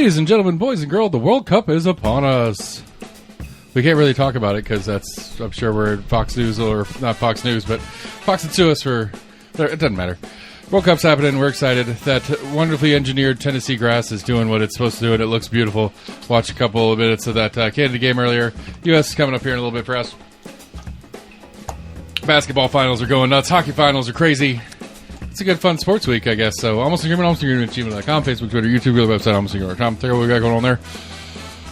Ladies and gentlemen, boys and girls, the World Cup is upon us. We can't really talk about it because that's, I'm sure we're Fox News, or not Fox News, but Fox and sue us for, it doesn't matter. World Cup's happening. We're excited. That wonderfully engineered Tennessee grass is doing what it's supposed to do, and it looks beautiful. Watch a couple of minutes of that Canada game earlier. U.S. is coming up here in a little bit for us. Basketball finals are going nuts. Hockey finals are crazy. It's a good, fun sports week, I guess. So, Almost Agreement, gmail.com, Facebook, Twitter, YouTube, the website, almostagreement.com. Take a look what we got going on there.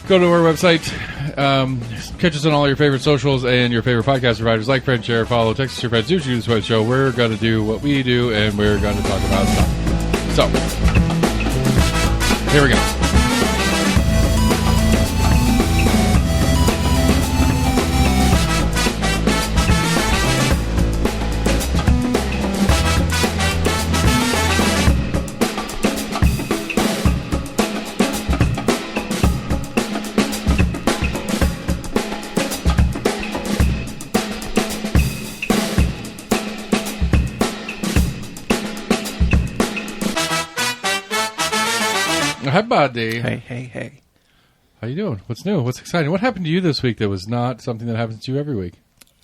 Go to our website. Catch us on all your favorite socials and your favorite podcast providers. Like, friend, share, follow, text us your friends. Do this web show. We're going to do what we do, and we're going to talk about stuff. So, here we go. Hi, buddy. Hey. How you doing? What's new? What's exciting? What happened to you this week that was not something that happens to you every week?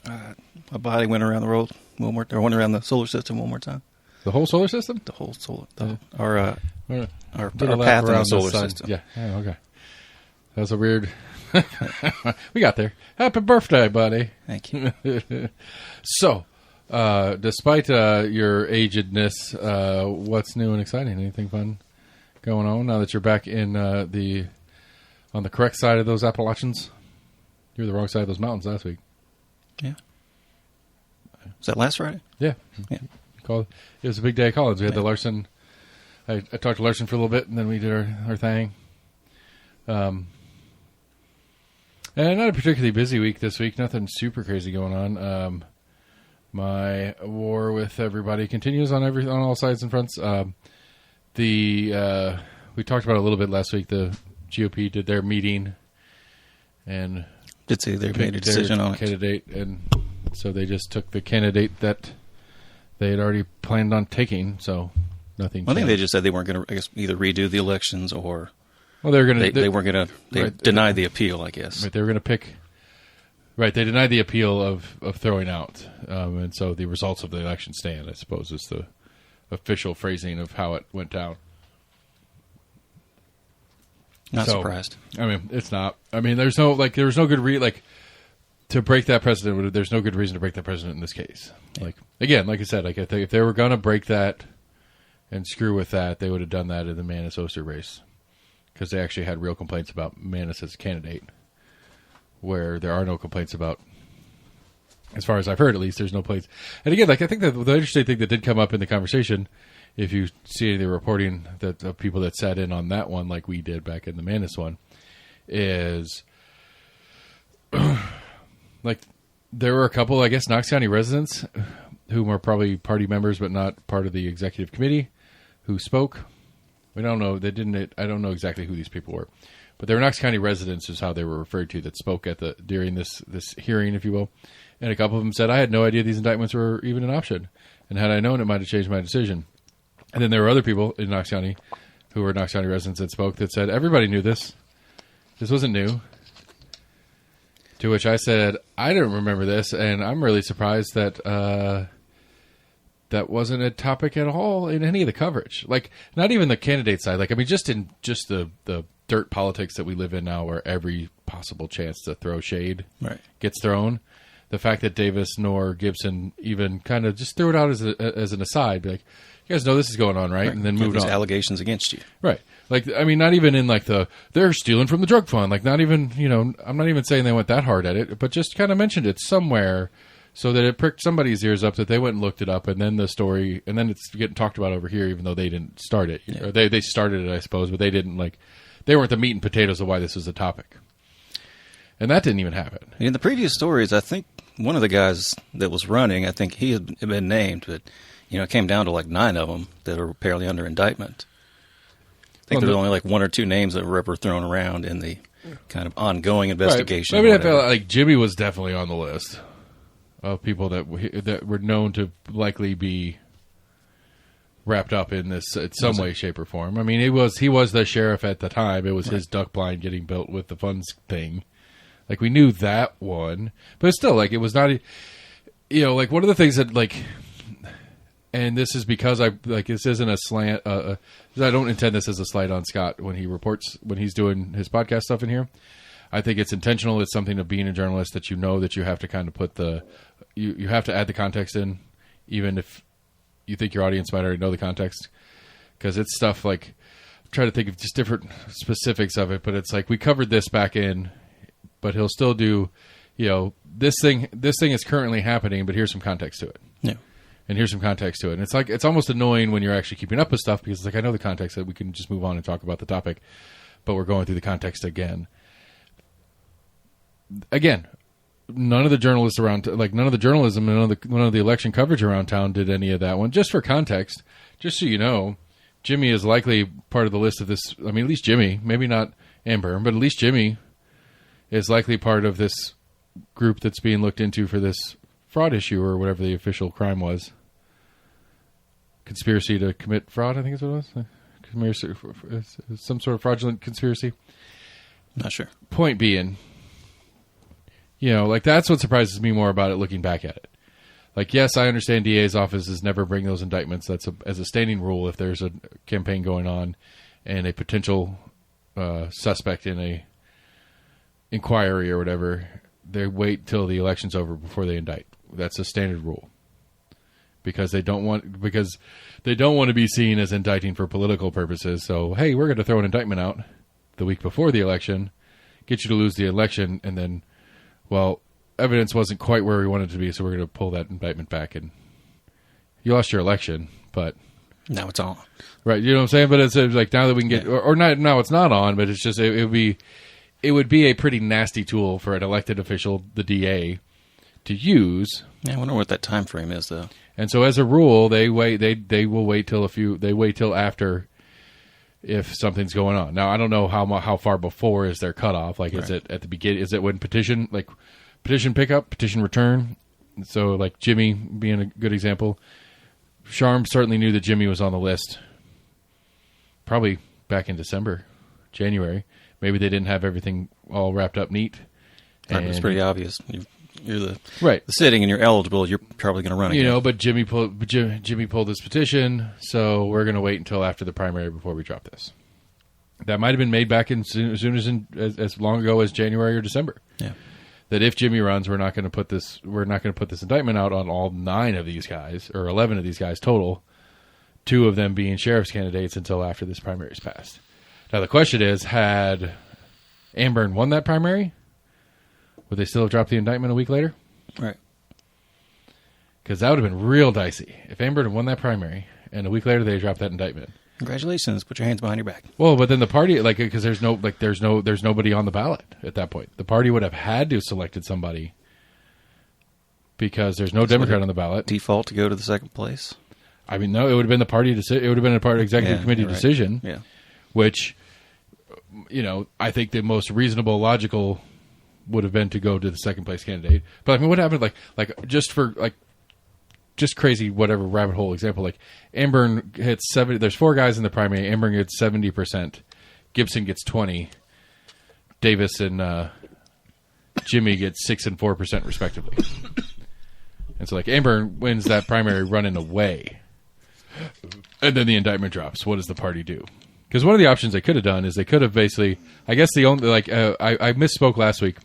My body went around the world one more, or went around the solar system one more time. The whole solar system? The whole solar. Our path in around the solar sun. system. Yeah. Oh, okay. That was a weird. We got there. Happy birthday, buddy. Thank you. So, despite your agedness, what's new and exciting? Anything fun going on now that you're back in on the correct side of those Appalachians? You were the wrong side of those mountains last week. Yeah. Was that last Friday? Yeah. It was a big day of college. We had the Larson. I talked to Larson for a little bit, and then we did our thing. And not a particularly busy week this week. Nothing super crazy going on. My war with everybody continues on all sides and fronts. We talked about it a little bit last week. The GOP did their meeting and did say they made a decision on candidate, and so they just took the candidate that they had already planned on taking. So nothing. I think they just said they weren't going to, I guess, either redo the elections or they were going to. They weren't going to. They denied the appeal, I guess. Right, they were going to pick. Right, they denied the appeal of throwing out, and so the results of the election stand, I suppose, is the official phrasing of how it went down. Not surprised. I mean, it's not. I mean, there was no good to break that precedent. There's no good reason to break that precedent in this case. Yeah. Like I said, if they were going to break that and screw with that, they would have done that in the Manis-Oster race, because they actually had real complaints about Manis as a candidate, where there are no complaints about. As far as I've heard, at least, there's no place. And again, I think that the interesting thing that did come up in the conversation, if you see any of the reporting that of people that sat in on that one, like we did back in the Manis one, is there were a couple, I guess, Knox County residents who were probably party members but not part of the executive committee who spoke. We don't know. They didn't. I don't know exactly who these people were, but they were Knox County residents, is how they were referred to, that spoke during this hearing, if you will. And a couple of them said, I had no idea these indictments were even an option. And had I known, it might have changed my decision. And then there were other people in Knox County who were Knox County residents that spoke that said, everybody knew this. This wasn't new. To which I said, I don't remember this, and I'm really surprised that that wasn't a topic at all in any of the coverage. Like, not even the candidate side. Like, I mean, just in the dirt politics that we live in now, where every possible chance to throw shade gets thrown. The fact that Davis nor Gibson even kind of just threw it out as an aside, be like, you guys know this is going on, right? And then moved on. Allegations against you. Right. Like, I mean, not even in they're stealing from the drug fund. Like, not even, I'm not even saying they went that hard at it, but just kind of mentioned it somewhere so that it pricked somebody's ears up, that they went and looked it up, and then the story, and then it's getting talked about over here, even though they didn't start it. Yeah. Or they started it, I suppose, but they didn't, they weren't the meat and potatoes of why this was a topic. And that didn't even happen. In the previous stories, I think one of the guys that was running, I think he had been named, but it came down to 9 of them that are apparently under indictment. I think there were only 1 or 2 names that were ever thrown around in the kind of ongoing investigation. Right. I felt like Jimmy was definitely on the list of people that were known to likely be wrapped up in this in some way, shape, or form. I mean, he was the sheriff at the time. It was his duck blind getting built with the funds thing. Like, we knew that one, but it's still, like, it was not, like, one of the things that, like, and this is because this isn't a slant, I don't intend this as a slight on Scott when he's doing his podcast stuff in here. I think it's intentional. It's something of being a journalist that that you have to kind of put you have to add the context in, even if you think your audience might already know the context, because it's stuff like, I'm trying to think of just different specifics of it, but it's like, we covered this back in, but he'll still do, this thing is currently happening, but here's some context to it. Yeah. And here's some context to it. And it's like, it's almost annoying when you're actually keeping up with stuff, because it's like, I know the context, that we can just move on and talk about the topic, but we're going through the context again. Again, none of the journalists around, like, none of the journalism and none of the election coverage around town did any of that one. Just for context, just so you know, Jimmy is likely part of the list of this. I mean, at least Jimmy, maybe not Amber, but at least Jimmy is likely part of this group that's being looked into for this fraud issue, or whatever the official crime was. Conspiracy to commit fraud, I think is what it was. Some sort of fraudulent conspiracy. Not sure. Point being, like, that's what surprises me more about it looking back at it. Like, yes, I understand DA's offices never bring those indictments. That's as a standing rule. If there's a campaign going on and a potential suspect in a inquiry or whatever, they wait till the election's over before they indict. That's a standard rule, because they don't want to be seen as indicting for political purposes. So, hey, we're going to throw an indictment out the week before the election, get you to lose the election, and then, well, evidence wasn't quite where we wanted it to be, so we're going to pull that indictment back, and you lost your election, but now it's on. Right, you know what I'm saying? But it's like, now that we can get, or not, now it's not on, but it's just, it would be a pretty nasty tool for an elected official, the DA, to use. Yeah, I wonder what that time frame is, though. And so, as a rule, they will wait till after, if something's going on. Now, I don't know how far before is their cutoff. Like, is it at the beginning? Is it when petition pickup, petition return? So, like, Jimmy being a good example, Sharm certainly knew that Jimmy was on the list. Probably back in December, January. Maybe they didn't have everything all wrapped up neat. And it's pretty obvious. You're the sitting and you're eligible. You're probably going to run again. But Jimmy pulled this petition, so we're going to wait until after the primary before we drop this. That might have been made back as long ago as January or December. Yeah. That if Jimmy runs, we're not going to put this indictment out on all 9 of these guys, or 11 of these guys total. 2 of them being sheriff's candidates until after this primary is passed. Now, the question is, had Amber won that primary, would they still have dropped the indictment a week later? Right. Because that would have been real dicey. If Amber had won that primary, and a week later they dropped that indictment. Congratulations. Put your hands behind your back. Well, but then the party, because there's nobody on the ballot at that point. The party would have had to have selected somebody, because there's no Democrat on the ballot. Default to go to the second place? I mean, no, it would have been the party it would have been a part executive committee decision. Yeah. Which, I think the most reasonable, logical would have been to go to the second place candidate. But I mean, what happened? Just crazy, whatever rabbit hole example. Like, Amber hits 70. There's 4 guys in the primary. Amber gets 70%. Gibson gets 20. Davis and Jimmy get 6 and 4% respectively. And so, like, Amber wins that primary running away, and then the indictment drops. What does the party do? Because one of the options they could have done is they could have basically, I guess the only, I misspoke last week.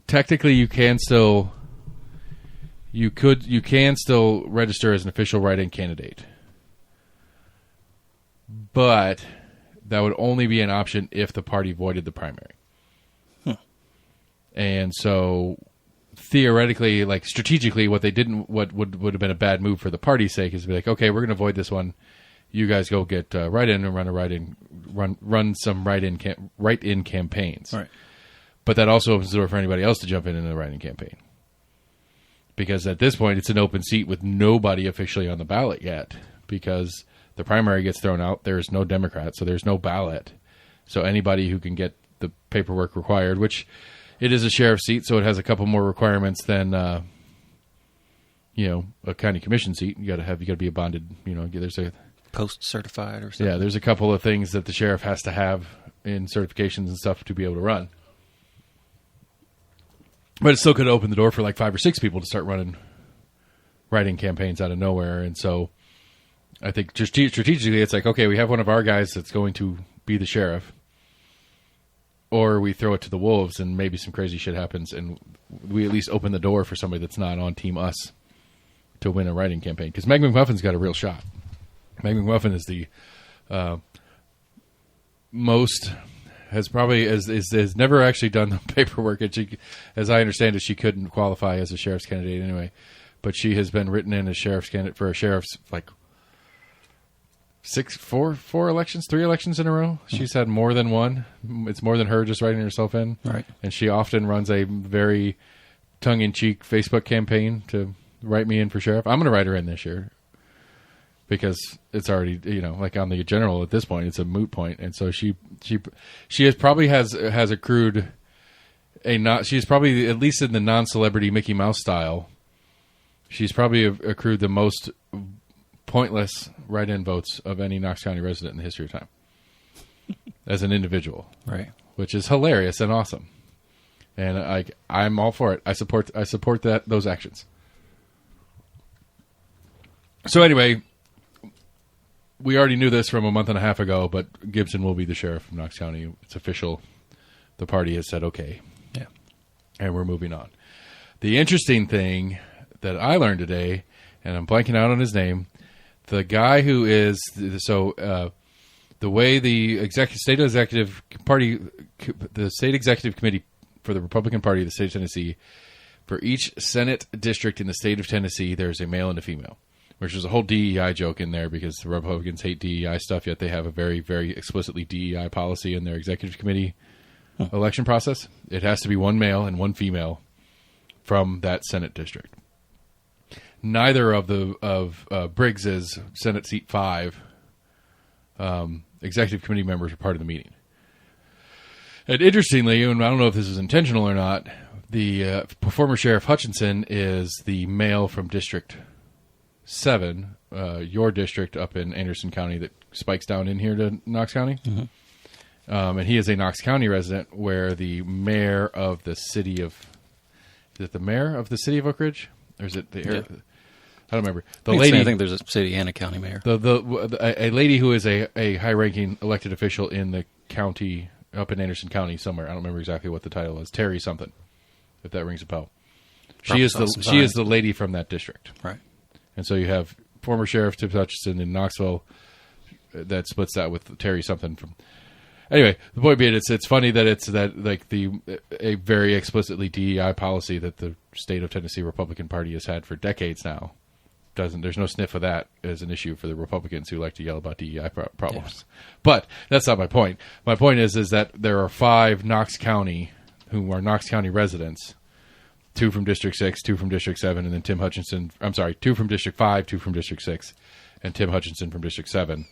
Technically, you can still register as an official write-in candidate, but that would only be an option if the party voided the primary. And so, theoretically, like, strategically, what they didn't, what would have been a bad move for the party's sake is to be like, okay, we're going to void this one. You guys go get write-in and run some write-in campaigns. Right. But that also opens the door for anybody else to jump in the write-in campaign. Because at this point, it's an open seat with nobody officially on the ballot yet. Because the primary gets thrown out, there's no Democrat, so there's no ballot. So anybody who can get the paperwork required, which it is a sheriff's seat, so it has a couple more requirements than a county commission seat. You got to be a bonded. There's a Post certified or something. Yeah, there's a couple of things that the sheriff has to have in certifications and stuff to be able to run. But it still could open the door for like 5 or 6 people to start writing campaigns out of nowhere. And so I think just strategically, it's like, okay, we have one of our guys that's going to be the sheriff, or we throw it to the wolves and maybe some crazy shit happens, and we at least open the door for somebody that's not on Team Us to win a writing campaign. Because Meg McMuffin's got a real shot. Meg McMuffin is the has never actually done the paperwork, and she, as I understand it, she couldn't qualify as a sheriff's candidate anyway. But she has been written in as sheriff's candidate for a sheriff's like 3 elections in a row. She's had more than one. It's more than her just writing herself in. Right. And she often runs a very tongue-in-cheek Facebook campaign to write me in for sheriff. I'm going to write her in this year because it's already, like on the general at this point, it's a moot point. And so she has accrued she's probably, at least in the non-celebrity Mickey Mouse style, she's probably accrued the most pointless write-in votes of any Knox County resident in the history of time as an individual, right? Which is hilarious and awesome, and I'm all for it. I support those actions. So anyway, we already knew this from a month and a half ago, but Gibson will be the sheriff of Knox County. It's official. The party has said okay, yeah, and we're moving on. The interesting thing that I learned today, and I'm blanking out on his name. The guy who is the way the state executive committee for the Republican Party of the state of Tennessee, for each Senate district in the state of Tennessee, there's a male and a female, which is a whole DEI joke in there because the Republicans hate DEI stuff, yet they have a very, very explicitly DEI policy in their executive committee election process. It has to be one male and one female from that Senate district. Neither of Briggs's Senate seat 5 executive committee members are part of the meeting. And interestingly, and I don't know if this is intentional or not, the former Sheriff Hutchinson is the male from District 7, your district up in Anderson County that spikes down in here to Knox County. Mm-hmm. And he is a Knox County resident, where the mayor of the city of... Is it the mayor of the city of Oak Ridge? Or is it the... Yeah. I don't remember. I think there's a city and a county mayor. A lady who is a high-ranking elected official in the county, up in Anderson County somewhere. I don't remember exactly what the title is. Terry something, if that rings a bell. She is the lady from that district. Right. And so you have former Sheriff Tim Hutchinson in Knoxville that splits that with Terry something from... Anyway, the point being, it's funny that it's a very explicitly DEI policy that the state of Tennessee Republican Party has had for decades now. There's no sniff of that as an issue for the Republicans who like to yell about DEI problems. Yeah. But that's not my point. My point is that there are 5 Knox County who are Knox County residents, 2 from District 6, 2 from District 7, and then 2 from District 5, 2 from District 6, and Tim Hutchinson from District 7.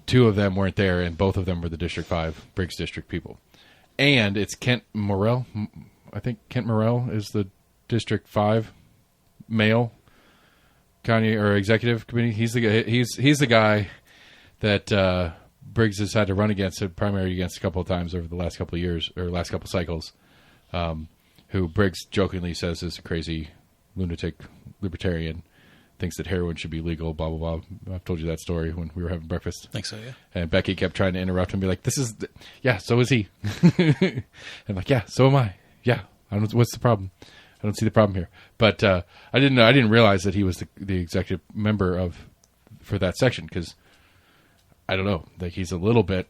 2 of them weren't there, and both of them were the District 5 Briggs District people. And it's Kent Morrell. I think Kent Morrell is the District 5 male county or executive committee. He's the guy that Briggs has had to run against, a primary against a couple of times over the last couple of years or last couple of cycles. Who Briggs jokingly says is a crazy lunatic libertarian, thinks that heroin should be legal, blah blah blah. I've told you that story when we were having breakfast. I think so, yeah. And Becky kept trying to interrupt him and be like, so is he. And like, yeah, so am I. Yeah, what's the problem? I don't see the problem here. But I didn't realize that he was the executive member for that section, because I don't know, like he's a little bit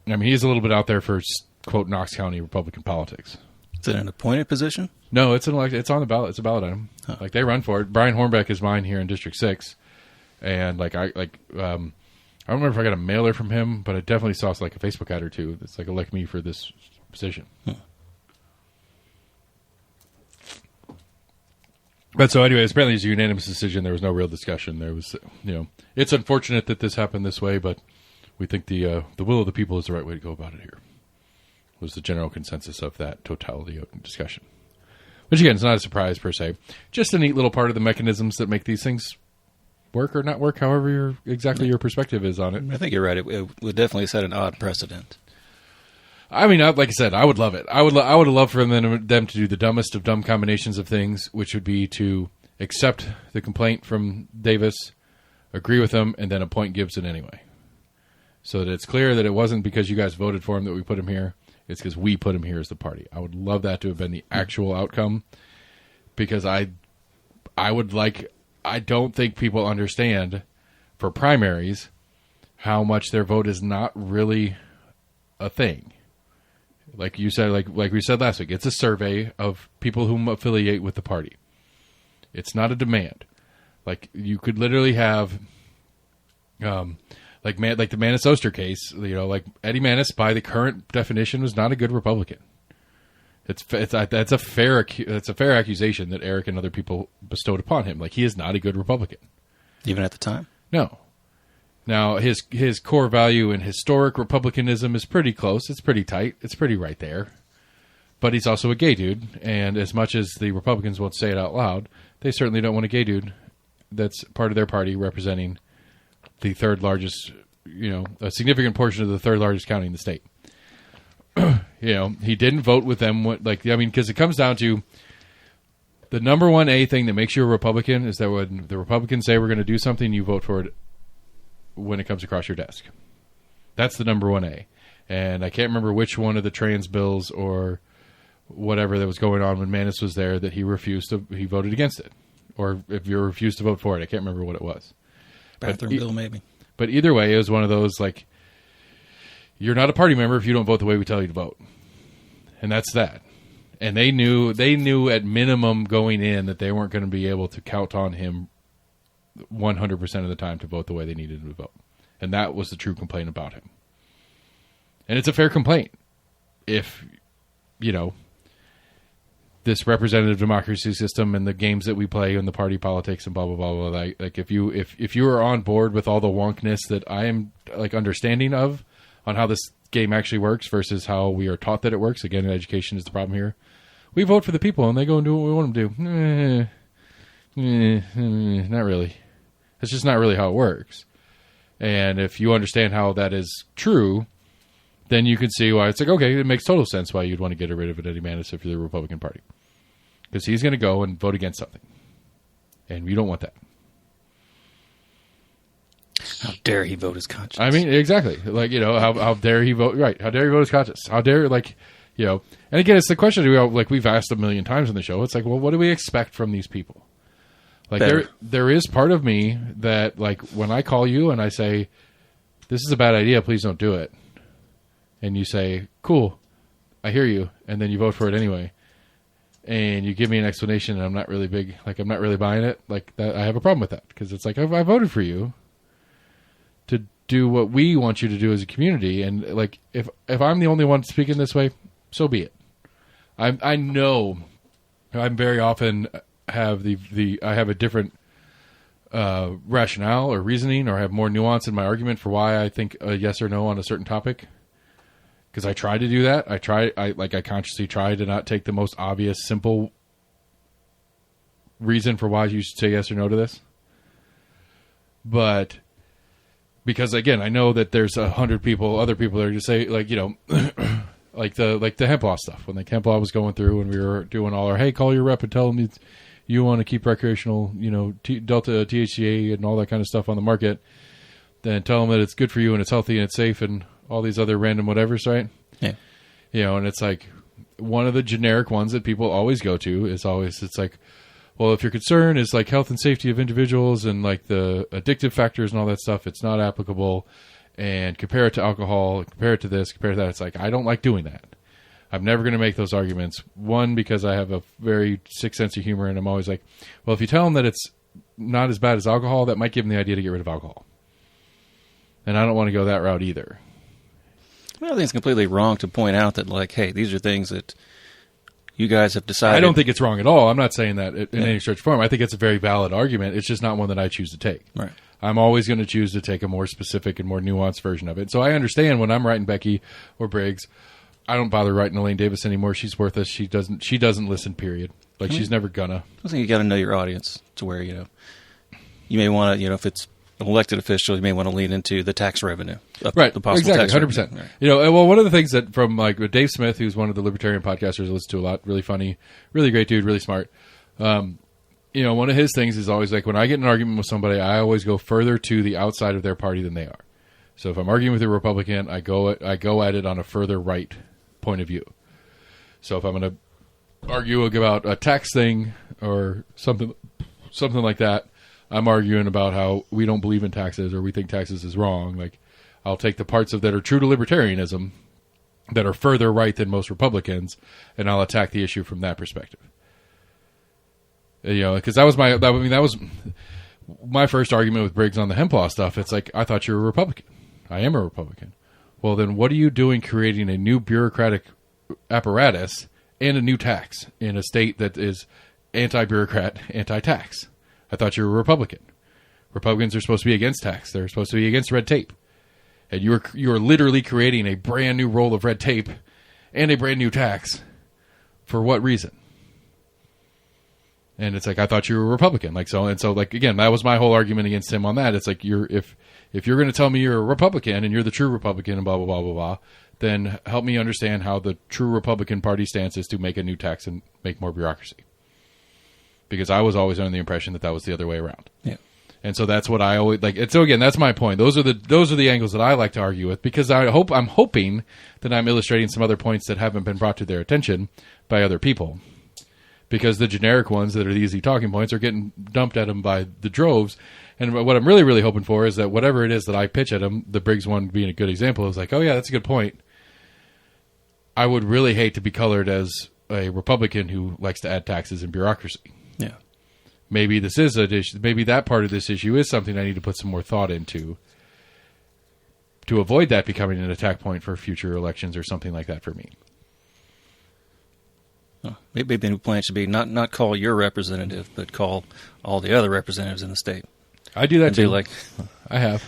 out there for quote Knox County Republican politics. Is it an appointed position? No, it's it's on the ballot. It's a ballot item. Huh. Like they run for it. Brian Hornbeck is mine here in District 6, and I don't remember if I got a mailer from him, but I definitely saw like a Facebook ad or two that's like elect me for this position. Huh. But so anyways, apparently it's a unanimous decision. There was no real discussion. There was, it's unfortunate that this happened this way, but we think the will of the people is the right way to go about it here. Was the general consensus of that totality of discussion. Which, again, is not a surprise per se. Just a neat little part of the mechanisms that make these things work or not work, however exactly your perspective is on it. I think you're right. It would definitely set an odd precedent. I mean, like I said, I would love it. I would have loved for them to do the dumbest of dumb combinations of things, which would be to accept the complaint from Davis, agree with him, and then appoint Gibson anyway. So that it's clear that it wasn't because you guys voted for him that we put him here. It's because we put him here as the party. I would love that to have been the actual outcome, because I don't think people understand for primaries how much their vote is not really a thing. Like you said, like we said last week, it's a survey of people who affiliate with the party. It's not a demand. Like you could literally have, like the Manis Oster case. Like Eddie Manis, by the current definition, was not a good Republican. That's a fair accusation that Eric and other people bestowed upon him. Like he is not a good Republican, even at the time. No. Now, his core value in historic republicanism is pretty close. It's pretty tight. It's pretty right there. But he's also a gay dude, and as much as the Republicans won't say it out loud, they certainly don't want a gay dude that's part of their party representing the third largest, a significant portion of the third largest county in the state. He didn't vote with them. Because it comes down to the number one A thing that makes you a Republican is that when the Republicans say we're going to do something, you vote for it when it comes across your desk. That's the number one A. And I can't remember which one of the trans bills or whatever that was going on when Manis was there that he voted against it. Or if you refused to vote for it, I can't remember what it was. Bathroom bill, maybe. But either way, it was one of those, like, you're not a party member if you don't vote the way we tell you to vote. And that's that. And they knew at minimum going in that they weren't going to be able to count on him 100% of the time to vote the way they needed him to vote. And that was the true complaint about him. And it's a fair complaint. If, this representative democracy system and the games that we play and the party politics and blah, blah, blah, blah. Like if you are on board with all the wonkness that I am understanding of on how this game actually works versus how we are taught that it works. Again, education is the problem here. We vote for the people and they go and do what we want them to do. Not really. It's just not really how it works. And if you understand how that is true, then you can see why it's like, okay, it makes total sense why you'd want to get rid of Eddie Manis if you're the Republican Party. Because he's going to go and vote against something. And you don't want that. How dare he vote his conscience? I mean, exactly. Like, how dare he vote? Right. How dare he vote his conscience? How dare, and again, it's the question we've asked a million times on the show. It's like, well, what do we expect from these people? Like, there is part of me that, like, when I call you and I say, this is a bad idea, please don't do it. And you say, cool, I hear you. And then you vote for it anyway. And you give me an explanation and I'm not really buying it. Like, that, I have a problem with that. Because it's like, I voted for you to do what we want you to do as a community. And, like, if I'm the only one speaking this way, so be it. I know I'm very often have I have a different rationale or reasoning, or have more nuance in my argument for why I think a yes or no on a certain topic. Because I try to do that. I consciously try to not take the most obvious, simple reason for why you should say yes or no to this. But because, again, I know that there's 100 people, other people that are just say, like, like the hemp law stuff. When the hemp law was going through and we were doing all our, hey, call your rep and tell them you want to keep recreational, Delta THCA and all that kind of stuff on the market. Then tell them that it's good for you and it's healthy and it's safe and all these other random whatevers, right? Yeah. And it's like one of the generic ones that people always go to is always, it's like, well, if your concern is like health and safety of individuals and like the addictive factors and all that stuff, it's not applicable. And compare it to alcohol, compare it to this, compare it to that. It's like, I don't like doing that. I'm never going to make those arguments. One, because I have a very sick sense of humor and I'm always like, well, if you tell them that it's not as bad as alcohol, that might give them the idea to get rid of alcohol. And I don't want to go that route either. Well, I think it's completely wrong to point out that, like, hey, these are things that you guys have decided. I don't think it's wrong at all. I'm not saying that in any stretch of form. I think it's a very valid argument. It's just not one that I choose to take. Right. I'm always going to choose to take a more specific and more nuanced version of it. So I understand when I'm writing Becky or Briggs, I don't bother writing Elaine Davis anymore. She's worthless. She doesn't listen, period. Like, she's never gonna. I think you got to know your audience to where, you may want to, if it's an elected official, you may want to lean into the tax revenue. Right. The possible exactly. tax 100%. revenue. Right. Well, one of the things that from like Dave Smith, who's one of the libertarian podcasters I listen to a lot, really funny, really great dude, really smart. One of his things is always like, when I get in an argument with somebody, I always go further to the outside of their party than they are. So if I'm arguing with a Republican, I go at it on a further right point of view. So if I'm going to argue about a tax thing or something like that, I'm arguing about how we don't believe in taxes or we think taxes is wrong. Like, I'll take the parts of that are true to libertarianism that are further right than most Republicans, and I'll attack the issue from that perspective. Because that was my first argument with Briggs on the hemp law stuff. It's like, I thought you were a Republican. I am a Republican. Well, then what are you doing creating a new bureaucratic apparatus and a new tax in a state that is anti-bureaucrat, anti-tax? I thought you were a Republican. Republicans are supposed to be against tax. They're supposed to be against red tape. And you are literally creating a brand new roll of red tape and a brand new tax. For what reason? And it's like, I thought you were a Republican. Again, that was my whole argument against him on that. It's like, if you're going to tell me you're a Republican and you're the true Republican and blah, blah, blah, blah, blah, then help me understand how the true Republican Party stance is to make a new tax and make more bureaucracy. Because I was always under the impression that was the other way around. Yeah. And so that's what I always like. So again, that's my point. Those are the angles that I like to argue with, because I'm hoping that I'm illustrating some other points that haven't been brought to their attention by other people. Because the generic ones that are the easy talking points are getting dumped at them by the droves. And what I'm really, really hoping for is that whatever it is that I pitch at them, the Briggs one being a good example, is like, oh yeah, that's a good point. I would really hate to be colored as a Republican who likes to add taxes and bureaucracy. Yeah. Maybe this is maybe that part of this issue is something I need to put some more thought into to avoid that becoming an attack point for future elections or something like that for me. Maybe the new plan should be not call your representative, but call all the other representatives in the state. I do that too. I have.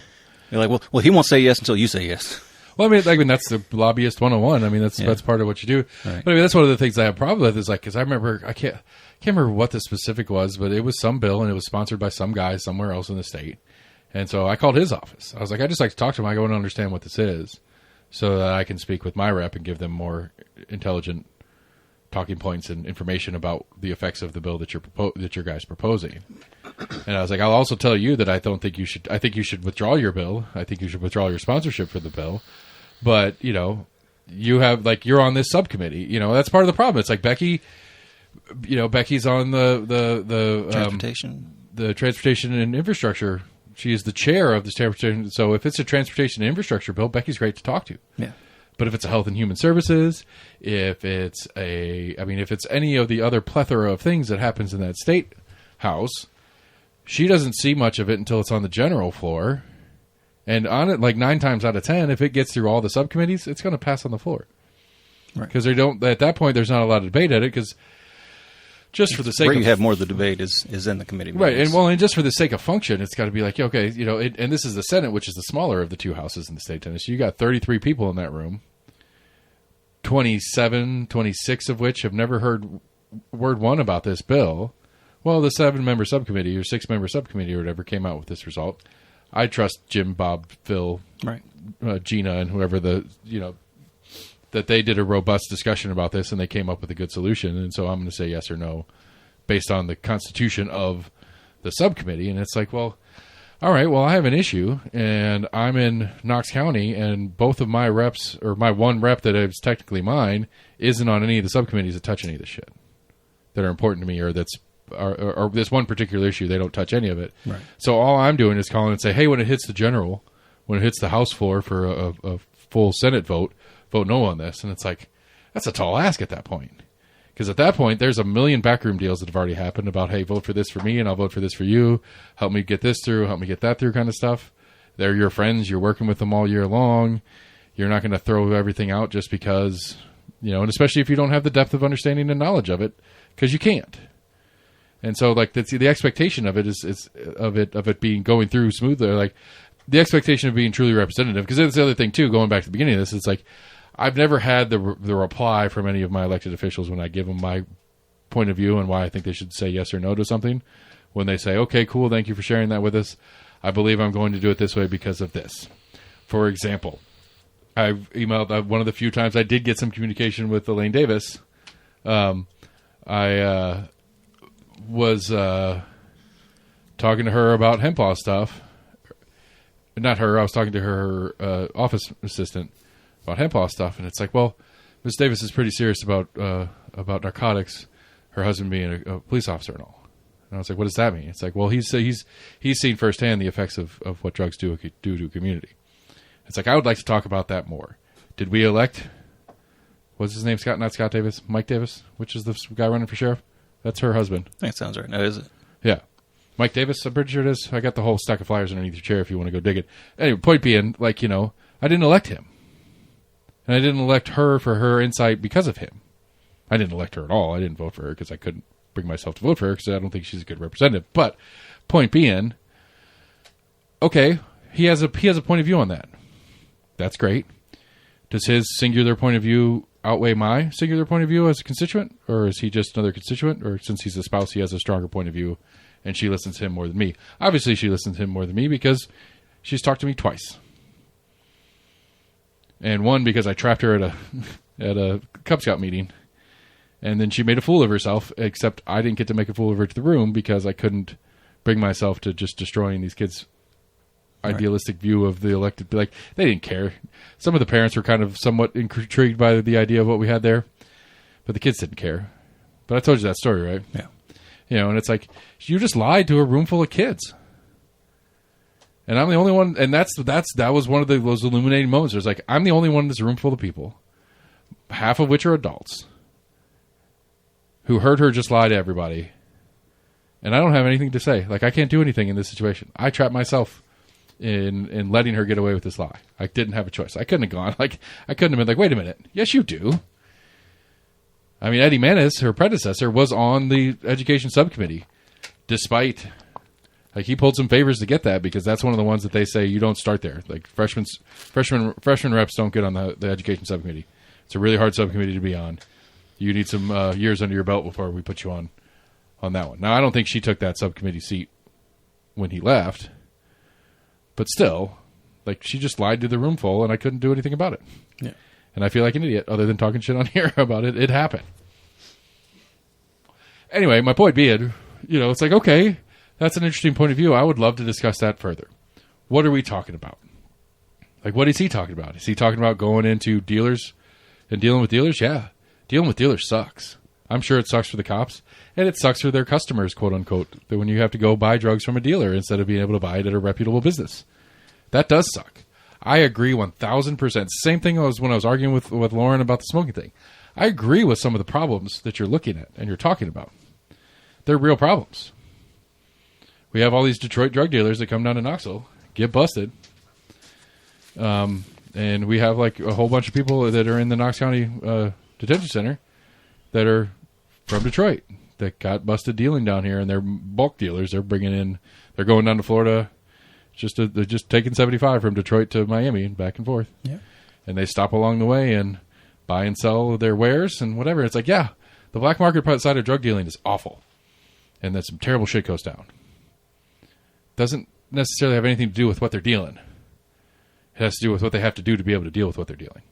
You're like, well, he won't say yes until you say yes. Well, I mean, that's the lobbyist 101. I mean, that's part of what you do. Right. But I mean, that's one of the things I have a problem with is like, because I remember, I can't remember what the specific was, but it was some bill and it was sponsored by some guy somewhere else in the state. And so I called his office. I was like, I just like to talk to him. I want to understand what this is so that I can speak with my rep and give them more intelligent talking points and information about the effects of the bill that your guys proposing. And I was like, I'll also tell you that I think you should withdraw your bill. I think you should withdraw your sponsorship for the bill. But, you have you're on this subcommittee, that's part of the problem. It's like Becky, Becky's on the transportation and infrastructure. She is the chair of the transportation. So if it's a transportation and infrastructure bill, Becky's great to talk to. Yeah. But if it's a health and human services, if it's any of the other plethora of things that happens in that state house, she doesn't see much of it until it's on the general floor. And on it, 9 times out of 10, if it gets through all the subcommittees, it's going to pass on the floor. Right. Because at that point, there's not a lot of debate at it, because just for the sake where of... you have more of the debate is in the committee Right, meetings. and just for the sake of function, it's got to be like, okay, and this is the Senate, which is the smaller of the two houses in the state of Tennessee. You got 33 people in that room, 26 of which have never heard word one about this bill. Well, the 7-member subcommittee or 6-member subcommittee or whatever came out with this result. I trust Jim, Bob, Phil, right, Gina, and whoever that they did a robust discussion about this and they came up with a good solution. And so I'm going to say yes or no based on the constitution of the subcommittee. And it's like, well, all right, well, I have an issue and I'm in Knox County and both of my reps, or my one rep that is technically mine, isn't on any of the subcommittees that touch any of this shit that are important to me, or or this one particular issue, they don't touch any of it. Right. So all I'm doing is calling and say, hey, when it hits the House floor for a full Senate vote no on this. And it's like, that's a tall ask at that point. Because at that point, there's a million backroom deals that have already happened about, hey, vote for this for me and I'll vote for this for you. Help me get this through, help me get that through kind of stuff. They're your friends. You're working with them all year long. You're not going to throw everything out just because, and especially if you don't have the depth of understanding and knowledge of it, because you can't. And so, the expectation of it is of it being going through smoothly. The expectation of being truly representative. Because that's the other thing too. Going back to the beginning of this, it's like I've never had the reply from any of my elected officials when I give them my point of view and why I think they should say yes or no to something. When they say, okay, cool, thank you for sharing that with us. I believe I'm going to do it this way because of this. For example, I've emailed one of the few times I did get some communication with Elaine Davis. I was talking to her about hemp law stuff. Not her, I was talking to her office assistant about hemp law stuff, and it's like, well, Ms. Davis is pretty serious about narcotics, her husband being a police officer and all. And I was like, what does that mean? It's like, well, he's seen firsthand the effects of what drugs do to a community. It's like, I would like to talk about that more. Did we elect, what's his name, Not Scott Davis, Mike Davis, which is the guy running for sheriff? That's her husband. I think it sounds right. No, is it? Yeah. Mike Davis, I'm pretty sure it is. I got the whole stack of flyers underneath your chair if you want to go dig it. Anyway, point being, I didn't elect him. And I didn't elect her for her insight because of him. I didn't elect her at all. I didn't vote for her because I couldn't bring myself to vote for her because I don't think she's a good representative. But point being, okay, he has a point of view on that. That's great. Does his singular point of view outweigh my singular point of view as a constituent? Or is he just another constituent? Or since he's a spouse, he has a stronger point of view and she listens to him more than me? Obviously, she listens to him more than me because she's talked to me twice. And one, because I trapped her at a Cub Scout meeting. And then she made a fool of herself, except I didn't get to make a fool of her to the room because I couldn't bring myself to just destroying these kids' idealistic view of the elected. Like, they didn't care. Some of the parents were kind of somewhat intrigued by the idea of what we had there, but the kids didn't care. But I told you that story, right? Yeah. And it's like, you just lied to a room full of kids. And I'm the only one, and that was one of those illuminating moments. There's like, I'm the only one in this room full of people, half of which are adults, who heard her just lie to everybody. And I don't have anything to say. Like, I can't do anything in this situation. I trapped myself in letting her get away with this lie. I didn't have a choice. I couldn't have gone. I couldn't have been like, wait a minute. Yes, you do. I mean, Eddie Manis, her predecessor, was on the education subcommittee, despite, he pulled some favors to get that because that's one of the ones that they say you don't start there. Like, freshman reps don't get on the education subcommittee. It's a really hard subcommittee to be on. You need some years under your belt before we put you on that one. Now, I don't think she took that subcommittee seat when he left, but still, she just lied to the room full, and I couldn't do anything about it. Yeah. And I feel like an idiot, other than talking shit on here about it. It happened. Anyway, my point being, it's like, okay, that's an interesting point of view. I would love to discuss that further. What are we talking about? What is he talking about? Is he talking about going into dealers and dealing with dealers? Yeah. Dealing with dealers sucks. I'm sure it sucks for the cops, and it sucks for their customers, quote unquote, that when you have to go buy drugs from a dealer instead of being able to buy it at a reputable business. That does suck. I agree 1,000%. Same thing as when I was arguing with Lauren about the smoking thing. I agree with some of the problems that you're looking at and you're talking about. They're real problems. We have all these Detroit drug dealers that come down to Knoxville, get busted, and we have a whole bunch of people that are in the Knox County detention center that are from Detroit that got busted dealing down here, and they're bulk dealers. They're going down to Florida. They're just taking 75 from Detroit to Miami and back and forth. Yeah. And they stop along the way and buy and sell their wares and whatever. It's like, yeah, the black market side of drug dealing is awful. And that some terrible shit goes down. Doesn't necessarily have anything to do with what they're dealing. It has to do with what they have to do to be able to deal with what they're dealing.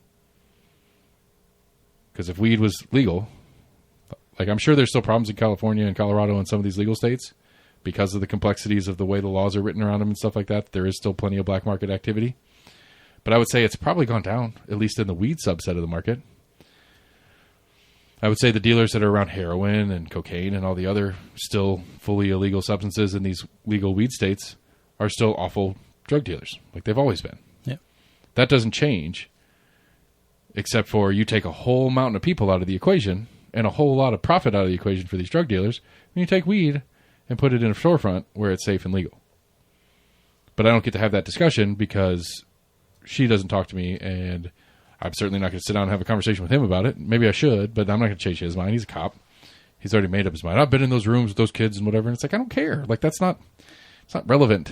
Because if weed was legal, I'm sure there's still problems in California and Colorado and some of these legal states because of the complexities of the way the laws are written around them and stuff like that. There is still plenty of black market activity. But I would say it's probably gone down, at least in the weed subset of the market. I would say the dealers that are around heroin and cocaine and all the other still fully illegal substances in these legal weed states are still awful drug dealers, like they've always been. Yeah. That doesn't change, except for you take a whole mountain of people out of the equation and a whole lot of profit out of the equation for these drug dealers when you take weed and put it in a storefront where it's safe and legal. But I don't get to have that discussion because she doesn't talk to me, and I'm certainly not going to sit down and have a conversation with him about it. Maybe I should, but I'm not going to change his mind. He's a cop. He's already made up his mind. I've been in those rooms with those kids and whatever, and it's like, I don't care. It's not relevant.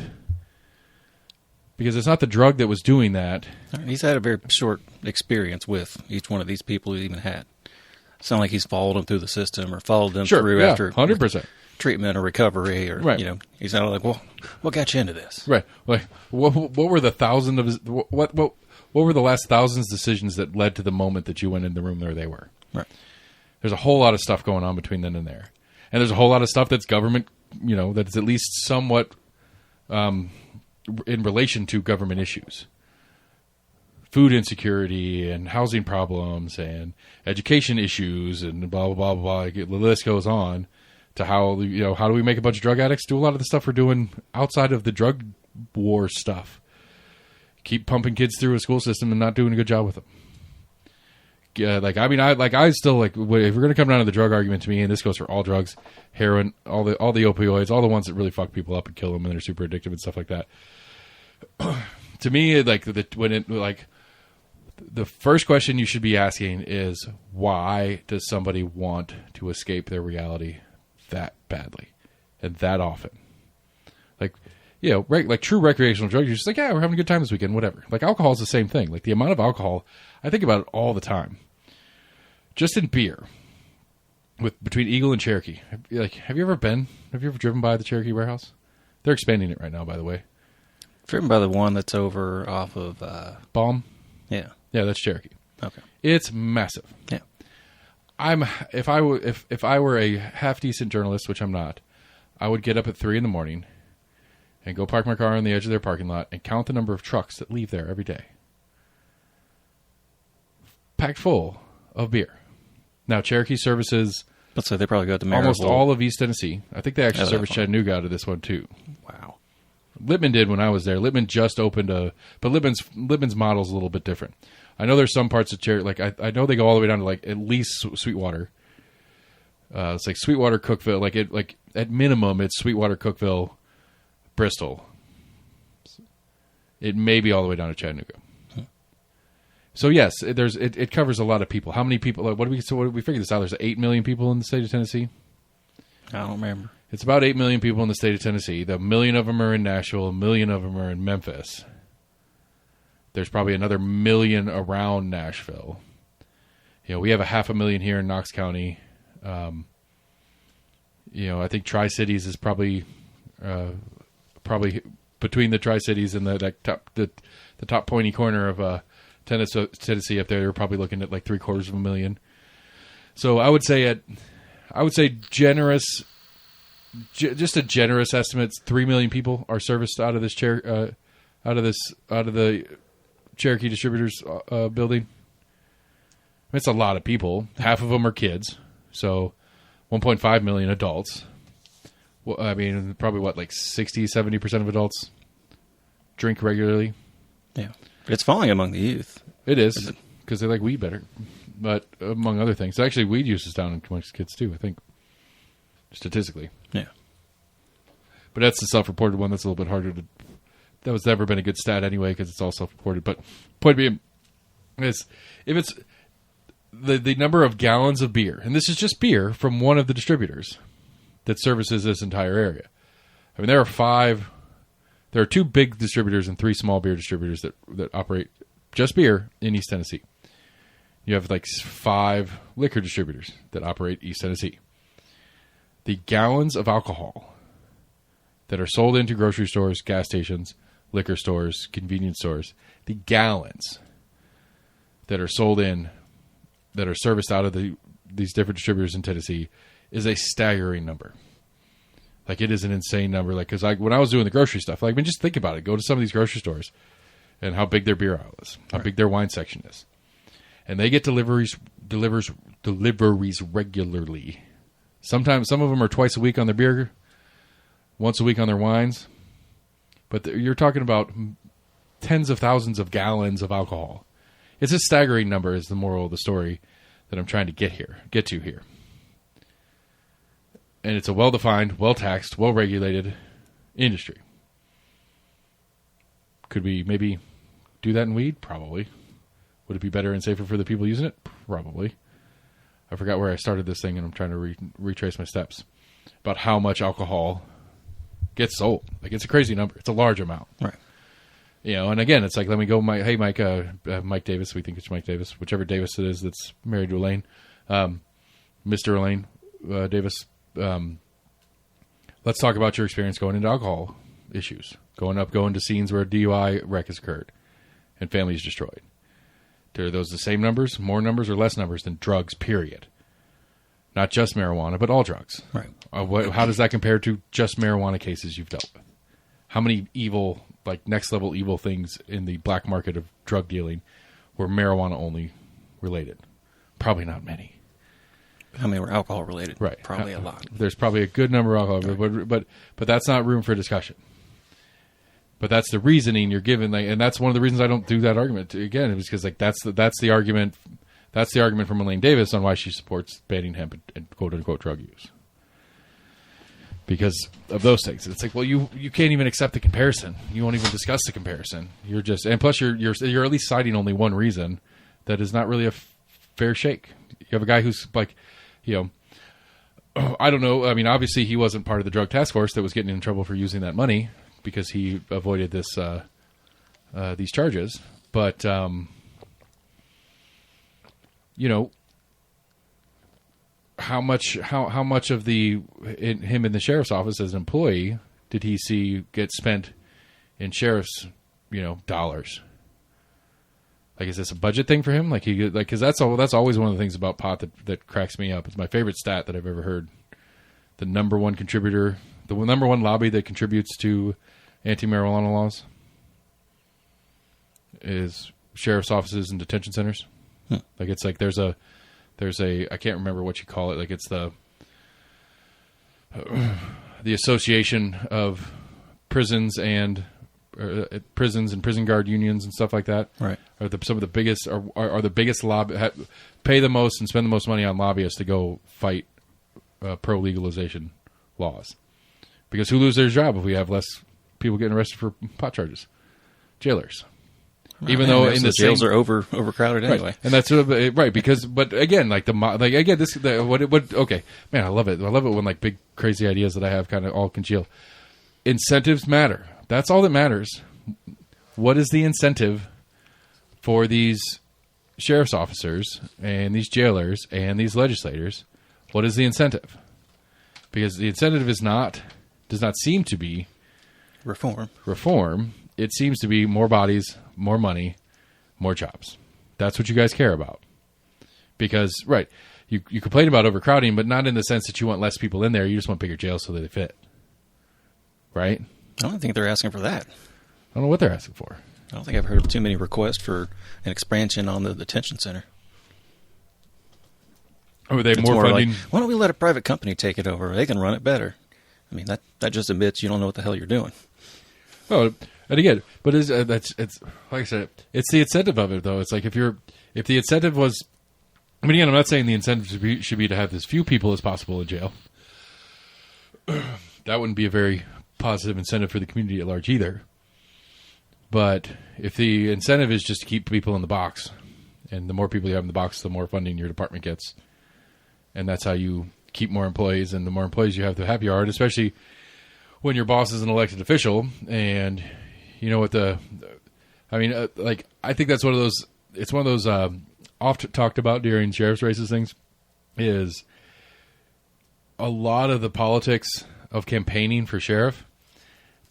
Because it's not the drug that was doing that. He's had a very short experience with each one of these people he's even had. Sound like he's followed them through the system or followed them Sure, through yeah, after 100%. treatment or recovery, or Right. he's not like, well, what got you into this? Right. Like, what were the thousands of what were the last thousands decisions that led to the moment that you went in the room where they were? Right. There's a whole lot of stuff going on between then and there, and there's a whole lot of stuff that's government, that's at least somewhat in relation to government issues, food insecurity and housing problems and education issues and blah blah blah blah. The list goes on. To how do we make a bunch of drug addicts do a lot of the stuff we're doing outside of the drug war stuff? Keep pumping kids through a school system and not doing a good job with them. Yeah, I still if we're going to come down to the drug argument to me, and this goes for all drugs, heroin, all the opioids, all the ones that really fuck people up and kill them and they're super addictive and stuff like that. To me, the first question you should be asking is, why does somebody want to escape their reality that badly and that often? Like true recreational drugs, you're just like, yeah, we're having a good time this weekend, whatever. Like alcohol is the same thing. Like the amount of alcohol, I think about it all the time. Just in beer, between Eagle and Cherokee. Have you ever driven by the Cherokee warehouse? They're expanding it right now, by the way. Driven by the one that's over off of Baum? Yeah. Yeah, that's Cherokee. Okay. It's massive. Yeah. If I were a half decent journalist, which I'm not, I would get up at 3 a.m. and go park my car on the edge of their parking lot and count the number of trucks that leave there every day, packed full of beer. Now Cherokee services. Let's say they probably got the almost all of East Tennessee. I think they actually service Chattanooga out of this one too. Wow. Littman did when I was there. Littman just opened but Littman's model's a little bit different. I know there's some parts of Cherokee, I know they go all the way down to at least Sweetwater. It's like Sweetwater, Cookeville. At minimum, it's Sweetwater, Cookeville, Bristol. It may be all the way down to Chattanooga. So yes, it covers a lot of people. How many people? What do we figure this out? There's 8 million people in the state of Tennessee. I don't remember. It's about 8 million people in the state of Tennessee. The 1 million of them are in Nashville. 1 million of them are in Memphis. There's probably another 1 million around Nashville. We have 500,000 here in Knox County. I think Tri-Cities is probably between the Tri-Cities and the top pointy corner of Tennessee up there. They're probably looking at like 750,000. So I would say just a generous estimate, 3 million people are serviced out of this out of the Cherokee Distributors building. It's a lot of people. Half of them are kids, so 1.5 million adults. Well, I mean, probably 60-70% of adults drink regularly. Yeah, but it's falling among the youth. It is, because they like weed better, but among other things. Actually, weed use is down amongst kids too, I think, statistically. Yeah. But that's the self-reported one. That's a little bit harder to... That was never been a good stat anyway, because it's all self-reported. But point being is, if it's the number of gallons of beer, and this is just beer from one of the distributors that services this entire area. I mean, there are 2 big distributors and 3 small beer distributors that operate just beer in East Tennessee. You have 5 liquor distributors that operate East Tennessee. The gallons of alcohol that are sold into grocery stores, gas stations, liquor stores, convenience stores, the gallons that are sold in, that are serviced out of these different distributors in Tennessee, is a staggering number. It is an insane number. Because when I was doing the grocery stuff, just think about it. Go to some of these grocery stores and how big their beer aisle is, how big their wine section is, and they get deliveries regularly. Sometimes some of them are twice a week on their beer, once a week on their wines. But you're talking about tens of thousands of gallons of alcohol. It's a staggering number is the moral of the story that I'm trying to get to here. And it's a well-defined, well-taxed, well-regulated industry. Could we maybe do that in weed? Probably. Would it be better and safer for the people using it? Probably. I forgot where I started this thing, and I'm trying to retrace my steps about how much alcohol gets sold. It's a crazy number. It's a large amount. Right. And again, it's let me go, Mike Davis. We think it's Mike Davis, whichever Davis it is that's married to Elaine. Mr. Elaine Davis, let's talk about your experience going into alcohol issues, going to scenes where a DUI wreck has occurred and families destroyed. Are those the same numbers, more numbers, or less numbers than drugs, period? Not just marijuana, but all drugs. Right. How does that compare to just marijuana cases you've dealt with? How many evil, like next-level evil things in the black market of drug dealing were marijuana-only related? Probably not many. How many were alcohol related? Right. Probably a lot. There's probably a good number of alcohol, right. but that's not room for discussion. But that's the reasoning you're given, like, and that's one of the reasons I don't do that argument. Again, it was because like that's the argument. That's the argument from Elaine Davis on why she supports banning hemp and quote unquote drug use. Because of those things, it's like, well, you can't even accept the comparison. You won't even discuss the comparison. You're just, and plus you're at least citing only one reason that is not really a fair shake. You have a guy who's like, I don't know. I mean, obviously he wasn't part of the drug task force that was getting in trouble for using that money because he avoided this these charges. But how much of him in the sheriff's office as an employee did he see get spent in sheriff's dollars? Like, is this a budget thing for him? Because that's always one of the things about pot that cracks me up. It's my favorite stat that I've ever heard. The number one contributor, the number one lobby that contributes to anti-marijuana laws is sheriff's offices and detention centers. Like, it's like there's a I can't remember what you call it. Like, it's the association of prisons and prison guard unions and stuff like that. Right. Are some of the biggest are the biggest lobby, pay the most and spend the most money on lobbyists to go fight pro legalization laws. Because who loses their job if we have less people getting arrested for pot charges? Jailers. Even though in the jails are overcrowded anyway, right. And that's right because, but again, okay, man, I love it. I love it when like big crazy ideas that I have kind of all congeal. Incentives matter. That's all that matters. What is the incentive for these sheriff's officers and these jailers and these legislators? What is the incentive? Because the incentive does not seem to be reform. It seems to be more bodies, more money, more jobs. That's what you guys care about. Because, right, you complain about overcrowding, but not in the sense that you want less people in there. You just want bigger jails so that they fit. Right? I don't think they're asking for that. I don't know what they're asking for. I don't think I've heard of too many requests for an expansion on the detention center. Or are they more funding? Like, why don't we let a private company take it over? They can run it better. I mean, that just admits you don't know what the hell you're doing. Oh, and again, but it's like I said, it's the incentive of it though. It's like if the incentive was, I mean, again, I'm not saying the incentive should be to have as few people as possible in jail. That wouldn't be a very positive incentive for the community at large either. But if the incentive is just to keep people in the box, and the more people you have in the box, the more funding your department gets, and that's how you keep more employees, and the more employees you have, the happier you are, especially when your boss is an elected official, and you know what I think that's one of those. It's one of those often talked about during sheriff's races things. Is a lot of the politics of campaigning for sheriff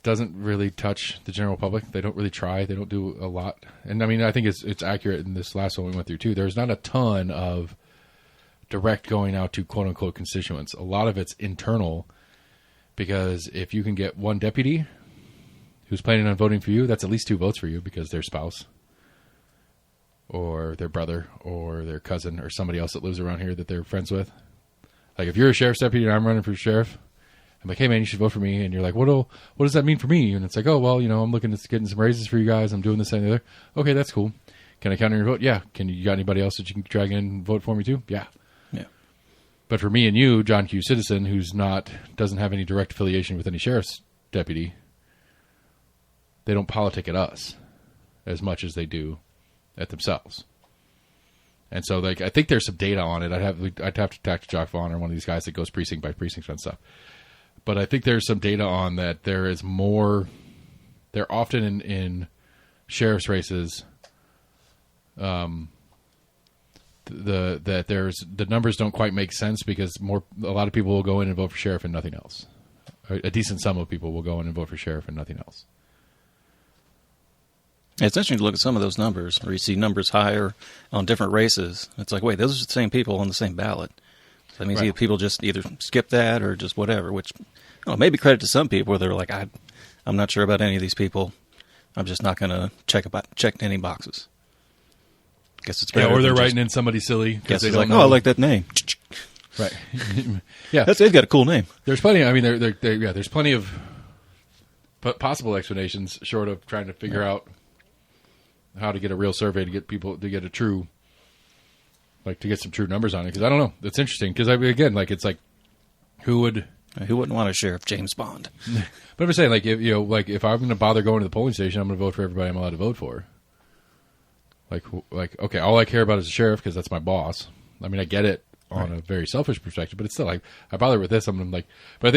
doesn't really touch the general public. They don't really try. They don't do a lot. And I mean, I think it's accurate in this last one we went through too. There's not a ton of direct going out to quote unquote constituents. A lot of it's internal. Because if you can get one deputy who's planning on voting for you, that's at least 2 votes for you because their spouse or their brother or their cousin or somebody else that lives around here that they're friends with. Like if you're a sheriff's deputy and I'm running for sheriff, I'm like, hey man, you should vote for me. And you're like, what does that mean for me? And it's like, oh, well, I'm looking at getting some raises for you guys. I'm doing this and the other. Okay, that's cool. Can I count on your vote? Yeah. You got anybody else that you can drag in and vote for me too? Yeah. But for me and you, John Q. Citizen, doesn't have any direct affiliation with any sheriff's deputy, they don't politic at us as much as they do at themselves. And so, like, I think there's some data on it. I'd have to talk to Jock Vaughn or one of these guys that goes precinct by precinct and stuff. But I think there's some data on that. There is more. They're often in sheriff's races. that the numbers don't quite make sense because a lot of people will go in and vote for sheriff and nothing else. A decent sum of people will go in and vote for sheriff and nothing else. It's interesting to look at some of those numbers, where you see numbers higher on different races. It's like, wait, those are the same people on the same ballot. So that means either people just either skip that or just whatever, which maybe credit to some people where they're like, I'm not sure about any of these people. I'm just not going to check any boxes. Guess it's better. Or they're writing in somebody silly because they don't know. I like that name. Right. Yeah. They've got a cool name. There's plenty. I mean, there's plenty of possible explanations short of trying to figure out how to get a real survey to get people to get a true, to get some true numbers on it. Because I don't know. It's interesting. Because again, it's like, who wouldn't want a Sheriff James Bond? But I'm saying, if I'm going to bother going to the polling station, I'm going to vote for everybody I'm allowed to vote for. Okay, all I care about is the sheriff because that's my boss. I mean, I get it on a very selfish perspective, but it's still I bother with this. I'm like, but I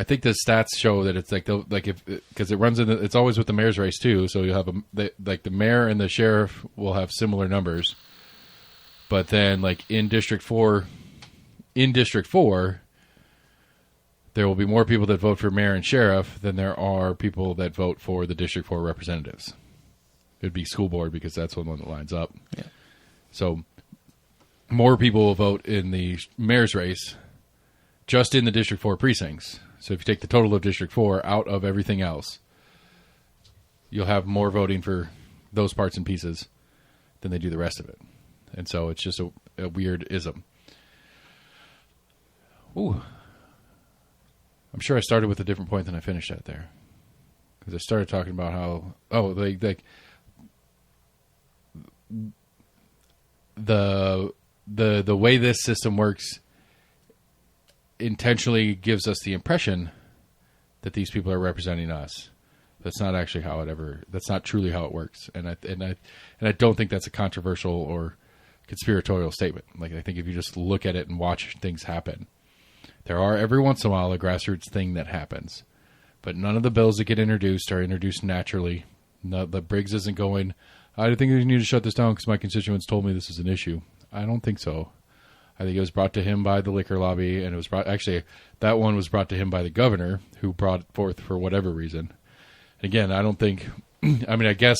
think the stats show that it's because it runs in it's always with the mayor's race too. So you'll have the mayor and the sheriff will have similar numbers, but then in District 4, there will be more people that vote for mayor and sheriff than there are people that vote for the District 4 representatives. It'd be school board because that's the one that lines up. Yeah. So more people will vote in the mayor's race just in the District 4 precincts. So if you take the total of District 4 out of everything else, you'll have more voting for those parts and pieces than they do the rest of it. And so it's just a weird ism. Ooh. I'm sure I started with a different point than I finished at there. Because I started talking about how, the way this system works intentionally gives us the impression that these people are representing us. That's not actually that's not truly how it works. And I don't think that's a controversial or conspiratorial statement. I think if you just look at it and watch things happen, there are every once in a while a grassroots thing that happens, but none of the bills that get introduced are introduced naturally. No, the Briggs isn't going, I think we need to shut this down because my constituents told me this is an issue. I don't think so. I think it was brought to him by the liquor lobby, and that one was brought to him by the governor, who brought it forth for whatever reason. Again, I don't think, I guess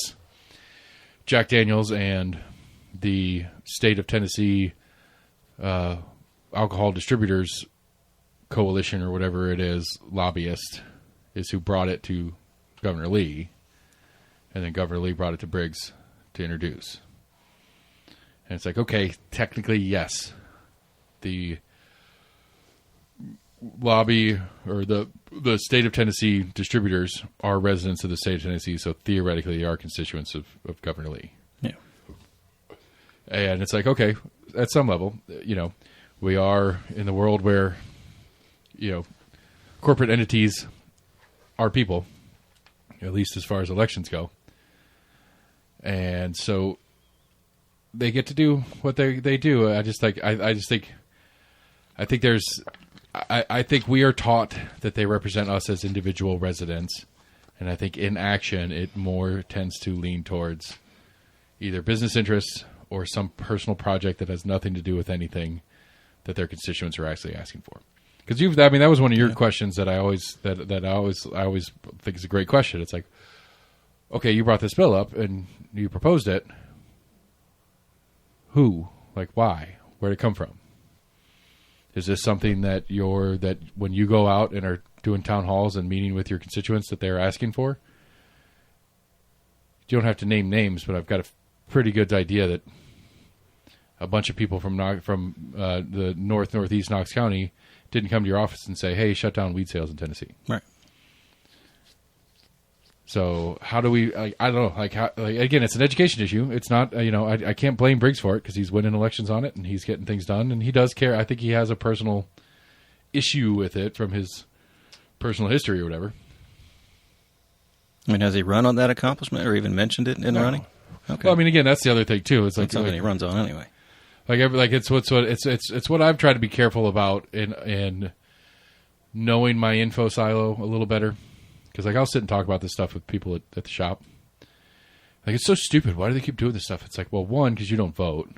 Jack Daniels and the state of Tennessee alcohol distributors coalition or whatever it is, lobbyist, is who brought it to Governor Lee, and then Governor Lee brought it to Briggs to introduce. And it's okay, technically, yes, the lobby or the state of Tennessee distributors are residents of the state of Tennessee, so theoretically they are constituents of Governor Lee. Yeah. And it's okay, at some level, we are in the world where, corporate entities are people, at least as far as elections go. And so they get to do what they do. I think we are taught that they represent us as individual residents. And I think in action, it more tends to lean towards either business interests or some personal project that has nothing to do with anything that their constituents are actually asking for. Because that was one of your questions that I always think is a great question. It's okay, you brought this bill up and you proposed it. Who? Why? Where'd it come from? Is this something that when you go out and are doing town halls and meeting with your constituents that they're asking for? You don't have to name names, but I've got a pretty good idea that a bunch of people from the northeast Knox County didn't come to your office and say, hey, shut down weed sales in Tennessee. Right. So how do we, I don't know, again, it's an education issue. It's not, I can't blame Briggs for it because he's winning elections on it and he's getting things done and he does care. I think he has a personal issue with it from his personal history or whatever. Has he run on that accomplishment or even mentioned it in running? Okay. Well, again, that's the other thing too. It's it's something he runs on anyway. It's what I've tried to be careful about in knowing my info silo a little better. Because I'll sit and talk about this stuff with people at the shop. It's so stupid. Why do they keep doing this stuff? It's one, because you don't vote.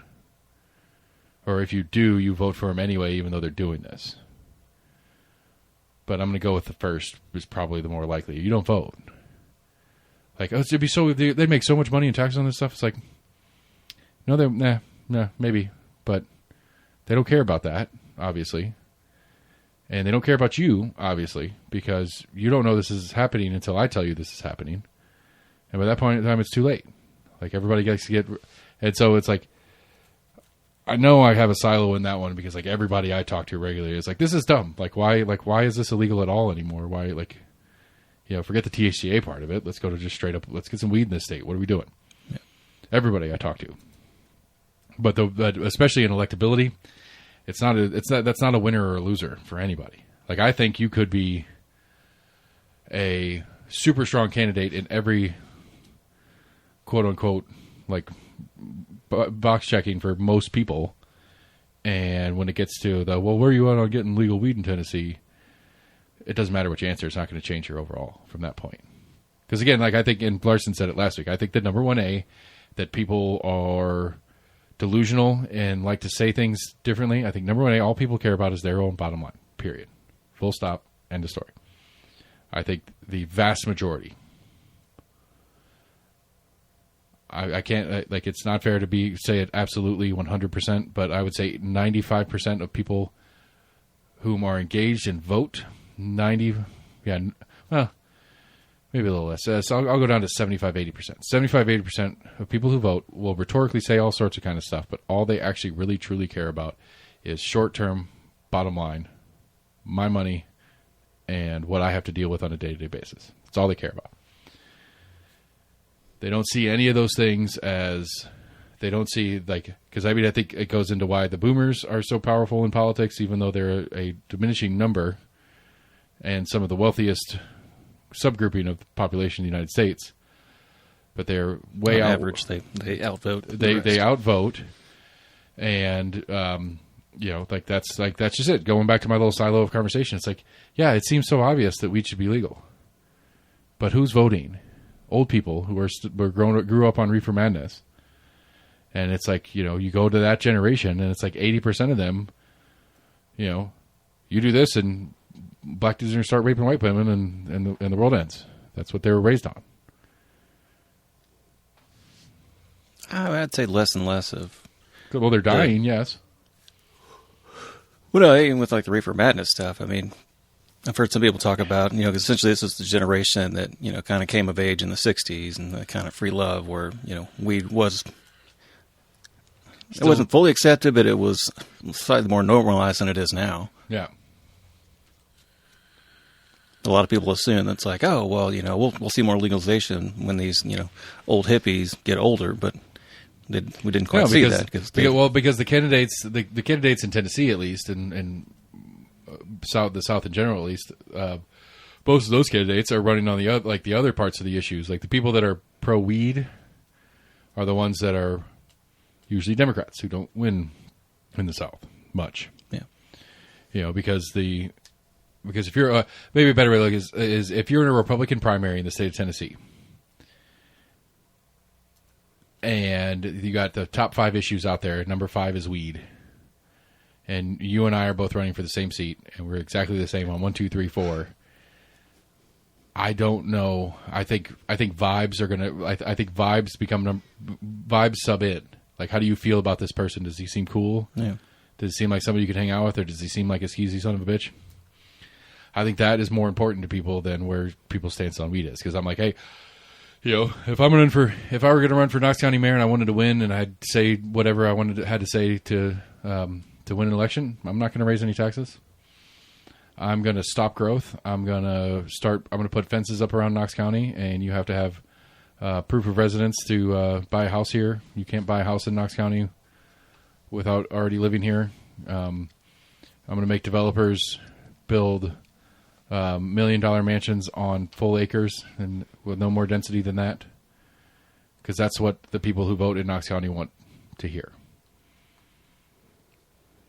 Or if you do, you vote for them anyway, even though they're doing this. But I'm going to go with the first is probably the more likely. You don't vote. Like, oh, it'd be so, they make so much money in taxes on this stuff. It's like, no, maybe. But they don't care about that, obviously. And they don't care about you, obviously, because you don't know this is happening until I tell you this is happening. And by that point in time, it's too late. Like, everybody gets to get... And so it's like, I know I have a silo in that one because, like, everybody I talk to regularly is like, this is dumb. Like, why is this illegal at all anymore? Why, like, you know, forget the THCA part of it. Let's go to just straight up, let's get some weed in this state. What are we doing? Yeah. Everybody I talk to. But especially in electability, that's not a winner or a loser for anybody. Like, I think you could be a super strong candidate in every quote unquote, like, box checking for most people. And when it gets to the, well, where are you at on getting legal weed in Tennessee? It doesn't matter what you answer. It's not going to change your overall from that point. Because again, like I think, and Larson said it last week, I think the number 1A, that people are delusional and like to say things differently. I think number 1A, all people care about is their own bottom line, period. Full stop, end of story. I think the vast majority, I can't, like, it's not fair to say it absolutely 100%, but I would say 95% of people whom are engaged in vote, maybe a little less. So I'll go down to 75-80%. 75-80% of people who vote will rhetorically say all sorts of kind of stuff, but all they actually really truly care about is short-term, bottom line, my money, and what I have to deal with on a day-to-day basis. That's all they care about. They don't see any of those things as, they don't see, like, because I mean, I think it goes into why the boomers are so powerful in politics, even though they're a diminishing number and some of the wealthiest subgrouping of the population in the United States. But they're way on average, they outvote. They outvote. And, you know, that's just it. Going back to my little silo of conversation, it's like, yeah, it seems so obvious that weed should be legal. But who's voting? Old people who grew up on reefer madness. And it's like, you know, you go to that generation and it's like 80% of them, you know, you do this and black dudes are going to start raping white women and the world ends. That's what they were raised on. I'd say less and less of. Well, they're dying, yes. Well, no, even with like the reefer madness stuff, I mean, I've heard some people talk about, you know, essentially this is the generation that, you know, kind of came of age in the 60s and the kind of free love where, you know, weed was, it wasn't fully accepted, but it was slightly more normalized than it is now. Yeah. A lot of people assume that's like, oh, well, you know, we'll see more legalization when these, you know, old hippies get older, but we didn't quite see that. Because the candidates in Tennessee, at least, and the South in general, at least, most of those candidates are running on the other parts of the issues. Like the people that are pro weed are the ones that are usually Democrats who don't win in the South much. Yeah, you know, because if you're maybe a better way to look is if you're in a Republican primary in the state of Tennessee, and you got the top 5 issues out there. Number 5 is weed. And you and I are both running for the same seat, and we're exactly the same on 1, 2, 3, 4. I don't know. I think vibes are gonna. I think vibes become vibes sub in. Like, how do you feel about this person? Does he seem cool? Yeah. Does he seem like somebody you could hang out with, or does he seem like a skeezy son of a bitch? I think that is more important to people than where people's stance on weed is. Because I'm like, hey, you know, if I were going to run for Knox County mayor and I wanted to win, and I'd say whatever I had to say to win an election, I'm not going to raise any taxes. I'm going to stop growth. I'm going to put fences up around Knox County, and you have to have proof of residence to buy a house here. You can't buy a house in Knox County without already living here. I'm going to make developers build $1 million mansions on full acres and with no more density than that, because that's what the people who vote in Knox County want to hear.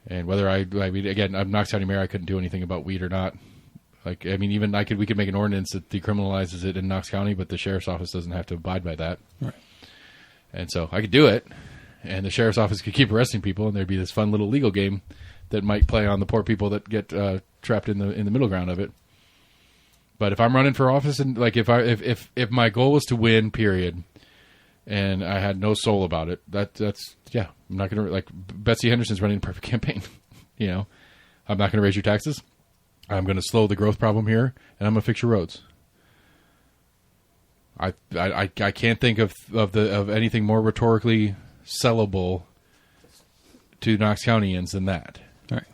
And whether I mean, again, I'm Knox County mayor, I couldn't do anything about weed or not. Like, I mean, even we could make an ordinance that decriminalizes it in Knox County, but the sheriff's office doesn't have to abide by that. Right. And so I could do it, and the sheriff's office could keep arresting people, and there'd be this fun little legal game that might play on the poor people that get trapped in the middle ground of it. But if I'm running for office, and like if my goal was to win, period, and I had no soul about it, that's I'm not gonna, like, Betsy Henderson's running a perfect campaign. You know, I'm not gonna raise your taxes. I'm gonna slow the growth problem here, and I'm gonna fix your roads. I can't think of anything more rhetorically sellable to Knox Countyans than that. All right.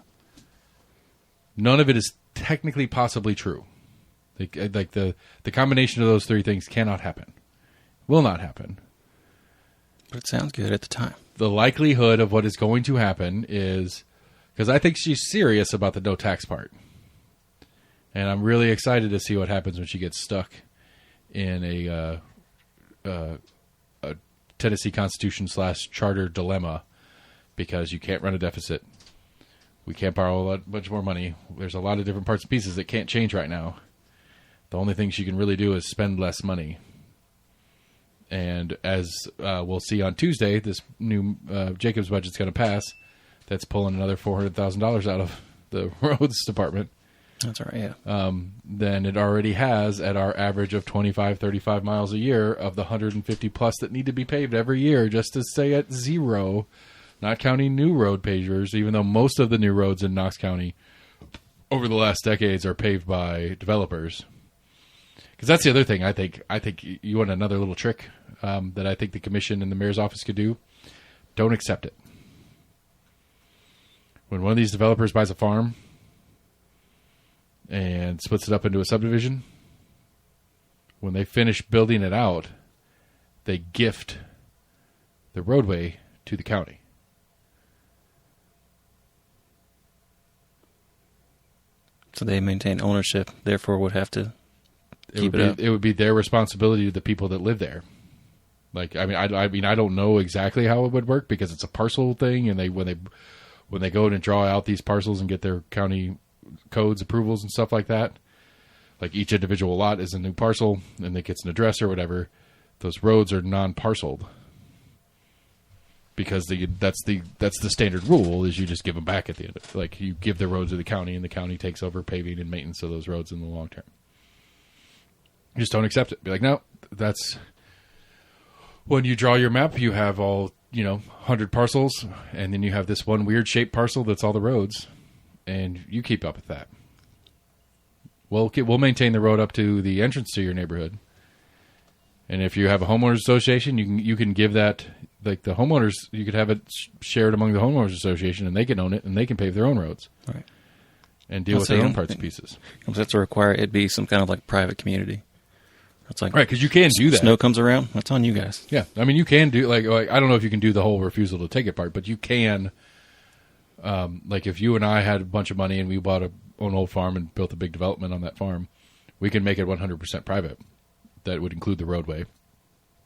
None of it is technically possibly true. Like the combination of those three things cannot happen. Will not happen. But it sounds good at the time. The likelihood of what is going to happen is, because I think she's serious about the no tax part. And I'm really excited to see what happens when she gets stuck in a Tennessee Constitution / charter dilemma, because you can't run a deficit. We can't borrow a bunch more money. There's a lot of different parts and pieces that can't change right now. The only thing she can really do is spend less money. And as we'll see on Tuesday, this new Jacobs budget's going to pass. That's pulling another $400,000 out of the roads department. That's right, yeah. Than it already has at our average of 25, 35 miles a year of the 150 plus that need to be paved every year just to stay at zero, not counting new road pavers, even though most of the new roads in Knox County over the last decades are paved by developers. Because that's the other thing. I think you want another little trick that I think the commission and the mayor's office could do. Don't accept it. When one of these developers buys a farm and splits it up into a subdivision, when they finish building it out, they gift the roadway to the county. So they maintain ownership, therefore would have to keep it up. It would be their responsibility to the people that live there. Like, I mean, I don't know exactly how it would work, because it's a parcel thing, and when they go and draw out these parcels and get their county codes approvals and stuff like that, like each individual lot is a new parcel and it gets an address or whatever. Those roads are non-parceled because that's the standard rule, is you just give them back at the end of it. Like, you give the roads to the county, and the county takes over paving and maintenance of those roads in the long term. You just don't accept it. Be like, no, that's when you draw your map, you have all, 100 parcels, and then you have this one weird shaped parcel that's all the roads, and you keep up with that. We'll maintain the road up to the entrance to your neighborhood. And if you have a homeowners association, you can give that, like, the homeowners, you could have it shared among the homeowners association, and they can own it, and they can pave their own roads. Right. And deal with their own parts and pieces. That's to require it be some kind of like private community. It's like, right, because you can do that. Snow comes around, that's on you guys. Yeah, I mean, you can do, like I don't know if you can do the whole refusal to take it part, but you can, like, if you and I had a bunch of money and we bought an old farm and built a big development on that farm, we can make it 100% private. That would include the roadway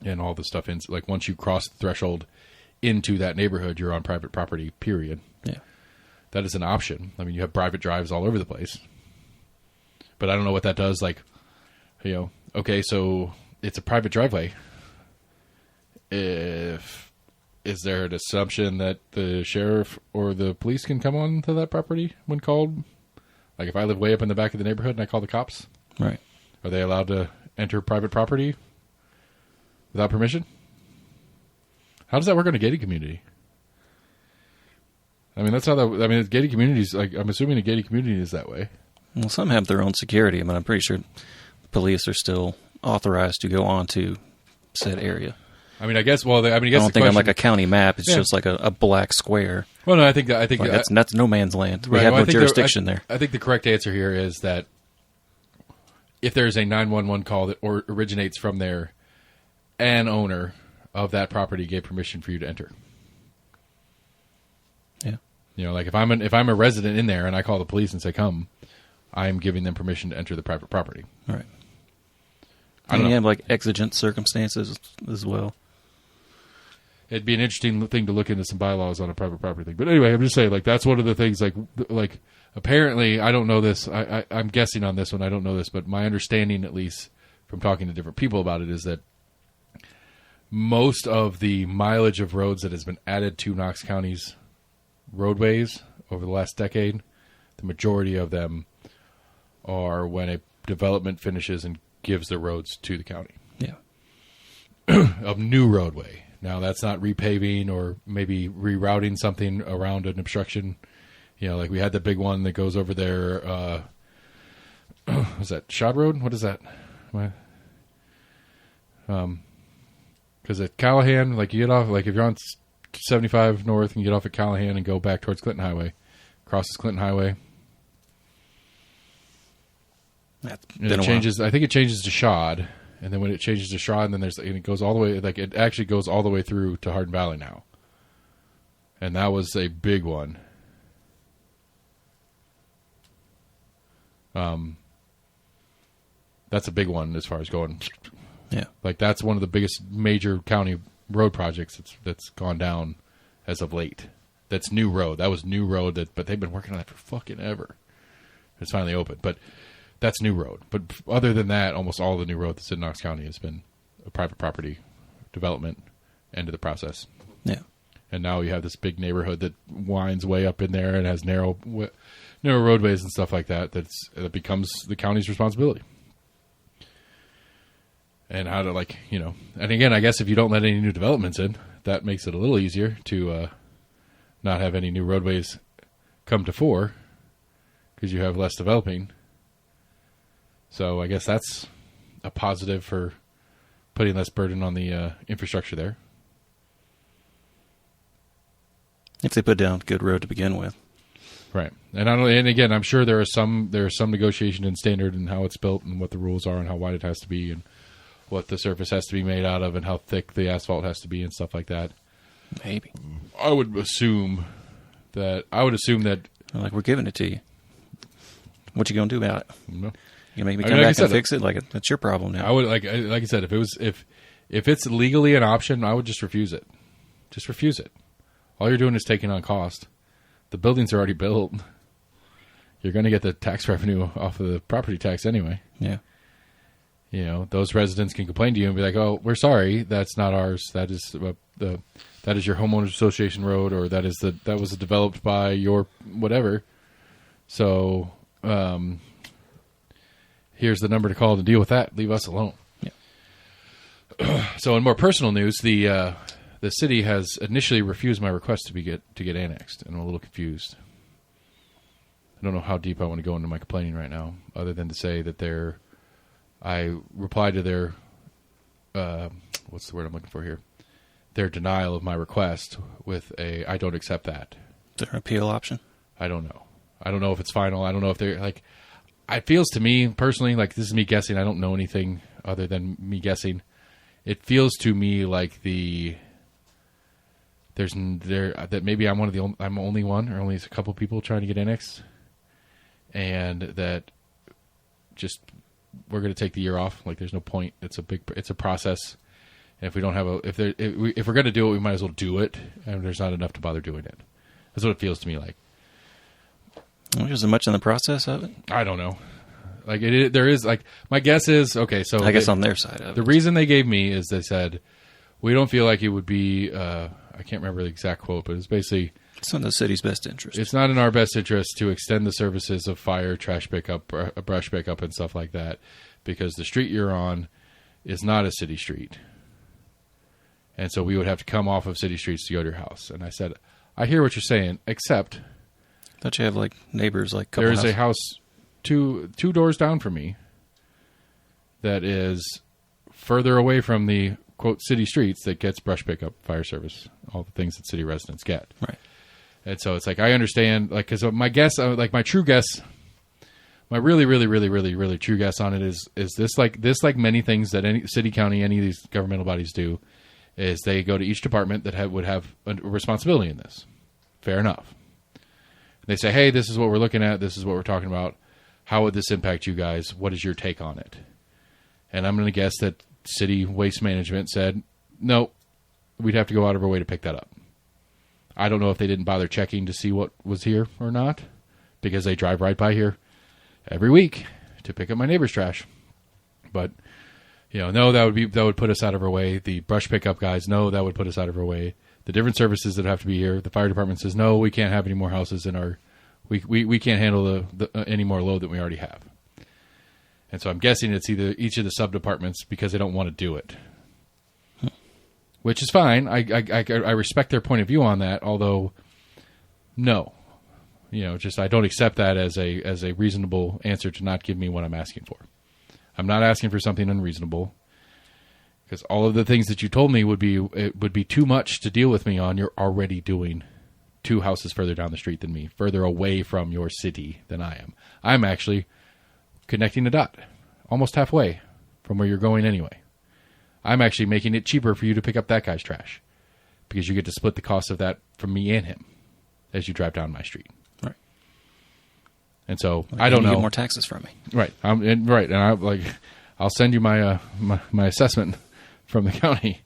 and all the stuff in. Like, once you cross the threshold into that neighborhood, you're on private property, period. Yeah. That is an option. I mean, you have private drives all over the place. But I don't know what that does. Like, okay, so it's a private driveway. Is there an assumption that the sheriff or the police can come on to that property when called? Like, if I live way up in the back of the neighborhood and I call the cops, right? Are they allowed to enter private property without permission? How does that work in a gated community? I mean, that's how that. I mean, gated communities. Like, I'm assuming a gated community is that way. Well, some have their own security. I mean, I'm pretty sure police are still authorized to go on to said area. I mean, I guess. Well, I don't think on like a county map. It's just like a black square. Well, no, I think that's no man's land. We have no jurisdiction there. I think the correct answer here is that if there's a 911 call that originates from there, an owner of that property gave permission for you to enter. Yeah. Like, if I'm a resident in there and I call the police and say come, I'm giving them permission to enter the private property. All right. And you have like exigent circumstances as well. It'd be an interesting thing to look into some bylaws on a private property thing. But anyway, I'm just saying, like, that's one of the things, like apparently, I don't know this. I'm guessing on this one. I don't know this, but my understanding, at least from talking to different people about it, is that most of the mileage of roads that has been added to Knox County's roadways over the last decade, the majority of them are when a development finishes and gives the roads to the county. Yeah. Of new roadway. Now, that's not repaving or maybe rerouting something around an obstruction. You know, like we had the big one that goes over there. Was that Shod Road? What is that? Because at Callahan, like you get off, like if you're on 75 North and you get off at Callahan and go back towards Clinton Highway, crosses Clinton Highway. It changes. I think it changes to Shod, and then when it changes to Shod, and then and it goes all the way. Like it actually goes all the way through to Hardin Valley now, and that was a big one. That's a big one as far as going. Yeah, like that's one of the biggest major county road projects that's gone down as of late. That's new road. That was new road, but they've been working on that for fucking ever. It's finally open, but that's new road. But other than that, almost all the new road that's in Knox County has been a private property development end of the process. Yeah, and now you have this big neighborhood that winds way up in there and has narrow roadways and stuff like that. That becomes the county's responsibility. And how to and again, I guess if you don't let any new developments in, that makes it a little easier to not have any new roadways come to fore because you have less developing. So I guess that's a positive for putting less burden on the infrastructure there. If they put down good road to begin with. Right. And again, I'm sure there is some negotiation and standard in how it's built and what the rules are and how wide it has to be and what the surface has to be made out of and how thick the asphalt has to be and stuff like that. Maybe. I would assume that like we're giving it to you. What you gonna do about it? No. You make me come back and fix it? Like that's your problem now. I would like I said, if it's legally an option, I would just refuse it. Just refuse it. All you're doing is taking on cost. The buildings are already built. You're going to get the tax revenue off of the property tax anyway. Yeah. You know, those residents can complain to you and be like, "Oh, we're sorry, that's not ours. That is your homeowners association road, or that was developed by your whatever." So, here's the number to call to deal with that. Leave us alone. Yeah. So, in more personal news, the city has initially refused my request to get annexed, and I'm a little confused. I don't know how deep I want to go into my complaining right now, other than to say that I replied to their, what's the word I'm looking for here? Their denial of my request with I don't accept that. Is there an appeal option? I don't know. I don't know if it's final. I don't know if they're like, it feels to me personally, like this is me guessing. I don't know anything other than me guessing. It feels to me like that maybe I'm I'm only one, or only a couple people trying to get annexed, and that just we're going to take the year off. Like there's no point. It's a process, and if we don't have if we're going to do it, we might as well do it, and there's not enough to bother doing it. That's what it feels to me like. Well, is there much in the process of it? I don't know. Like there is. Like my guess is okay. So I guess on their side of it, the reason they gave me is they said we don't feel like it would be. I can't remember the exact quote, but it's basically it's not in the city's best interest. It's not in our best interest to extend the services of fire, trash pickup, brush pickup, and stuff like that, because the street you're on is not a city street, and so we would have to come off of city streets to go to your house. And I said, I hear what you're saying, except. Don't you have like neighbors like there is a house two doors down from me that is further away from the quote city streets that gets brush pickup, fire service, all the things that city residents get. Right. And so it's like I understand, like, because my guess, like my true guess, my really, really, really, really, really true guess on it is this like many things that any city, county, any of these governmental bodies do, is they go to each department that would have a responsibility in this. Fair enough. They say, hey, this is what we're looking at. This is what we're talking about. How would this impact you guys? What is your take on it? And I'm going to guess that city waste management said, no, we'd have to go out of our way to pick that up. I don't know if they didn't bother checking to see what was here or not, because they drive right by here every week to pick up my neighbor's trash. But, No, that would put us out of our way. The brush pickup guys, no, that would put us out of our way. The different services that have to be here. The fire department says, no, we can't have any more houses in our. We can't handle any more load than we already have. And so I'm guessing it's either each of the sub departments because they don't want to do it, which is fine. I respect their point of view on that. Although, no, just I don't accept that as a reasonable answer to not give me what I'm asking for. I'm not asking for something unreasonable, because all of the things that you told me would be too much to deal with me on. You're already doing 2 houses further down the street than me, further away from your city than I am. I'm actually connecting a dot almost halfway from where you're going anyway. I'm actually making it cheaper for you to pick up that guy's trash because you get to split the cost of that from me and him as you drive down my street. Right. And so I don't know. You get more taxes from me. Right. And I'll send you my assessment from the county,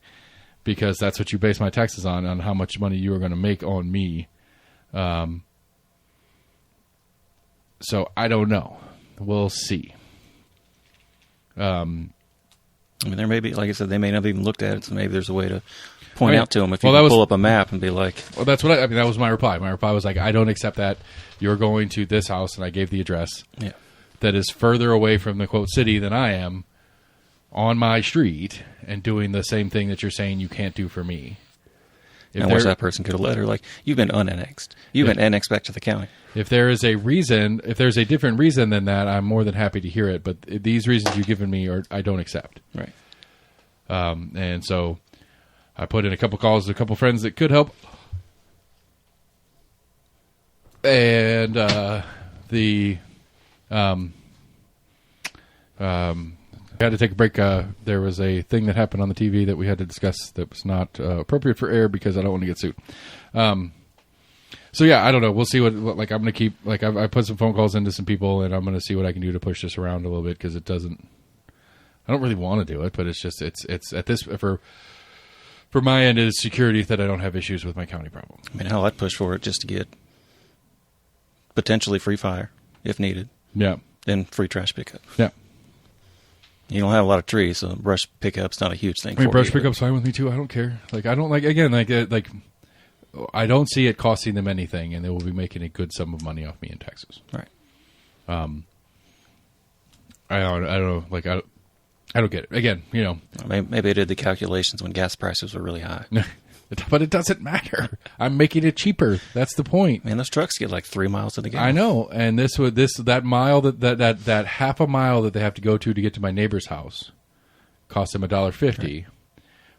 because that's what you base my taxes on how much money you are going to make on me. So I don't know. We'll see. There may be, like I said, they may not have even looked at it, so maybe there's a way to point out to them if you can pull up a map and be like... Well, that's what that was my reply. My reply was like, I don't accept that. You're going to this house, and I gave the address. Yeah. That is further away from the, quote, city than I am on my street and doing the same thing that you're saying you can't do for me. And wish that person could have let her, like, you've been unannexed. You've been annexed back to the county. If there is a reason, if there's a different reason than that, I'm more than happy to hear it. But these reasons you've given me, I don't accept. Right. And so I put in a couple calls to a couple friends that could help. And I had to take a break. There was a thing that happened on the TV that we had to discuss that was not appropriate for air because I don't want to get sued. So yeah, I don't know. We'll see what I'm going to keep. Like I put some phone calls into some people, and I'm going to see what I can do to push this around a little bit, because it doesn't. I don't really want to do it, but it's just it's at this for my end, it is security that I don't have issues with my county problem. I mean, hell, I'd push for it just to get potentially free fire if needed. Yeah. Then free trash pickup. Yeah. You don't have a lot of trees, so brush pickup's not a huge thing. Brush pickup's fine with me too. I don't care. Like I don't like I don't see it costing them anything, and they will be making a good sum of money off me in taxes. Right. I don't know. Like I don't get it. Again, maybe they did the calculations when gas prices were really high. But it doesn't matter. I'm making it cheaper. That's the point. Man, those trucks get like 3 miles to the gallon. I know. And that mile that half a mile that they have to go to get to my neighbor's house costs them $1.50. Right.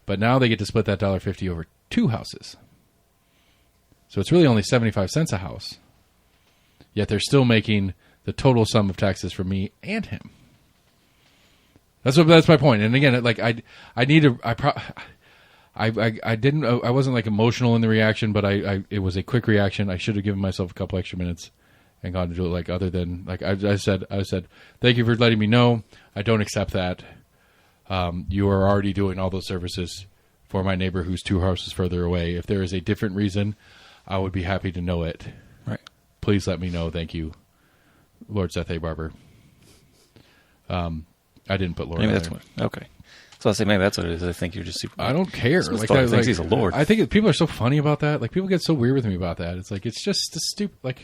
But now they get to split that $1.50 over 2 houses. So it's really only 75 cents a house. Yet they're still making the total sum of taxes for me and him. That's my point. And again, like I wasn't like emotional in the reaction, but it was a quick reaction. I should have given myself a couple extra minutes and gone to do it. Like other than like I said, thank you for letting me know. I don't accept that. You are already doing all those services for my neighbor who's 2 houses further away. If there is a different reason, I would be happy to know it. Right. Please let me know. Thank you, Lord Seth A. Barber. I didn't put Lord. Maybe that's what. Okay. So I say maybe that's what it is. I think you're just super. I don't care. Like I think he's a lord. I think people are so funny about that. Like people get so weird with me about that. It's like it's just a stupid.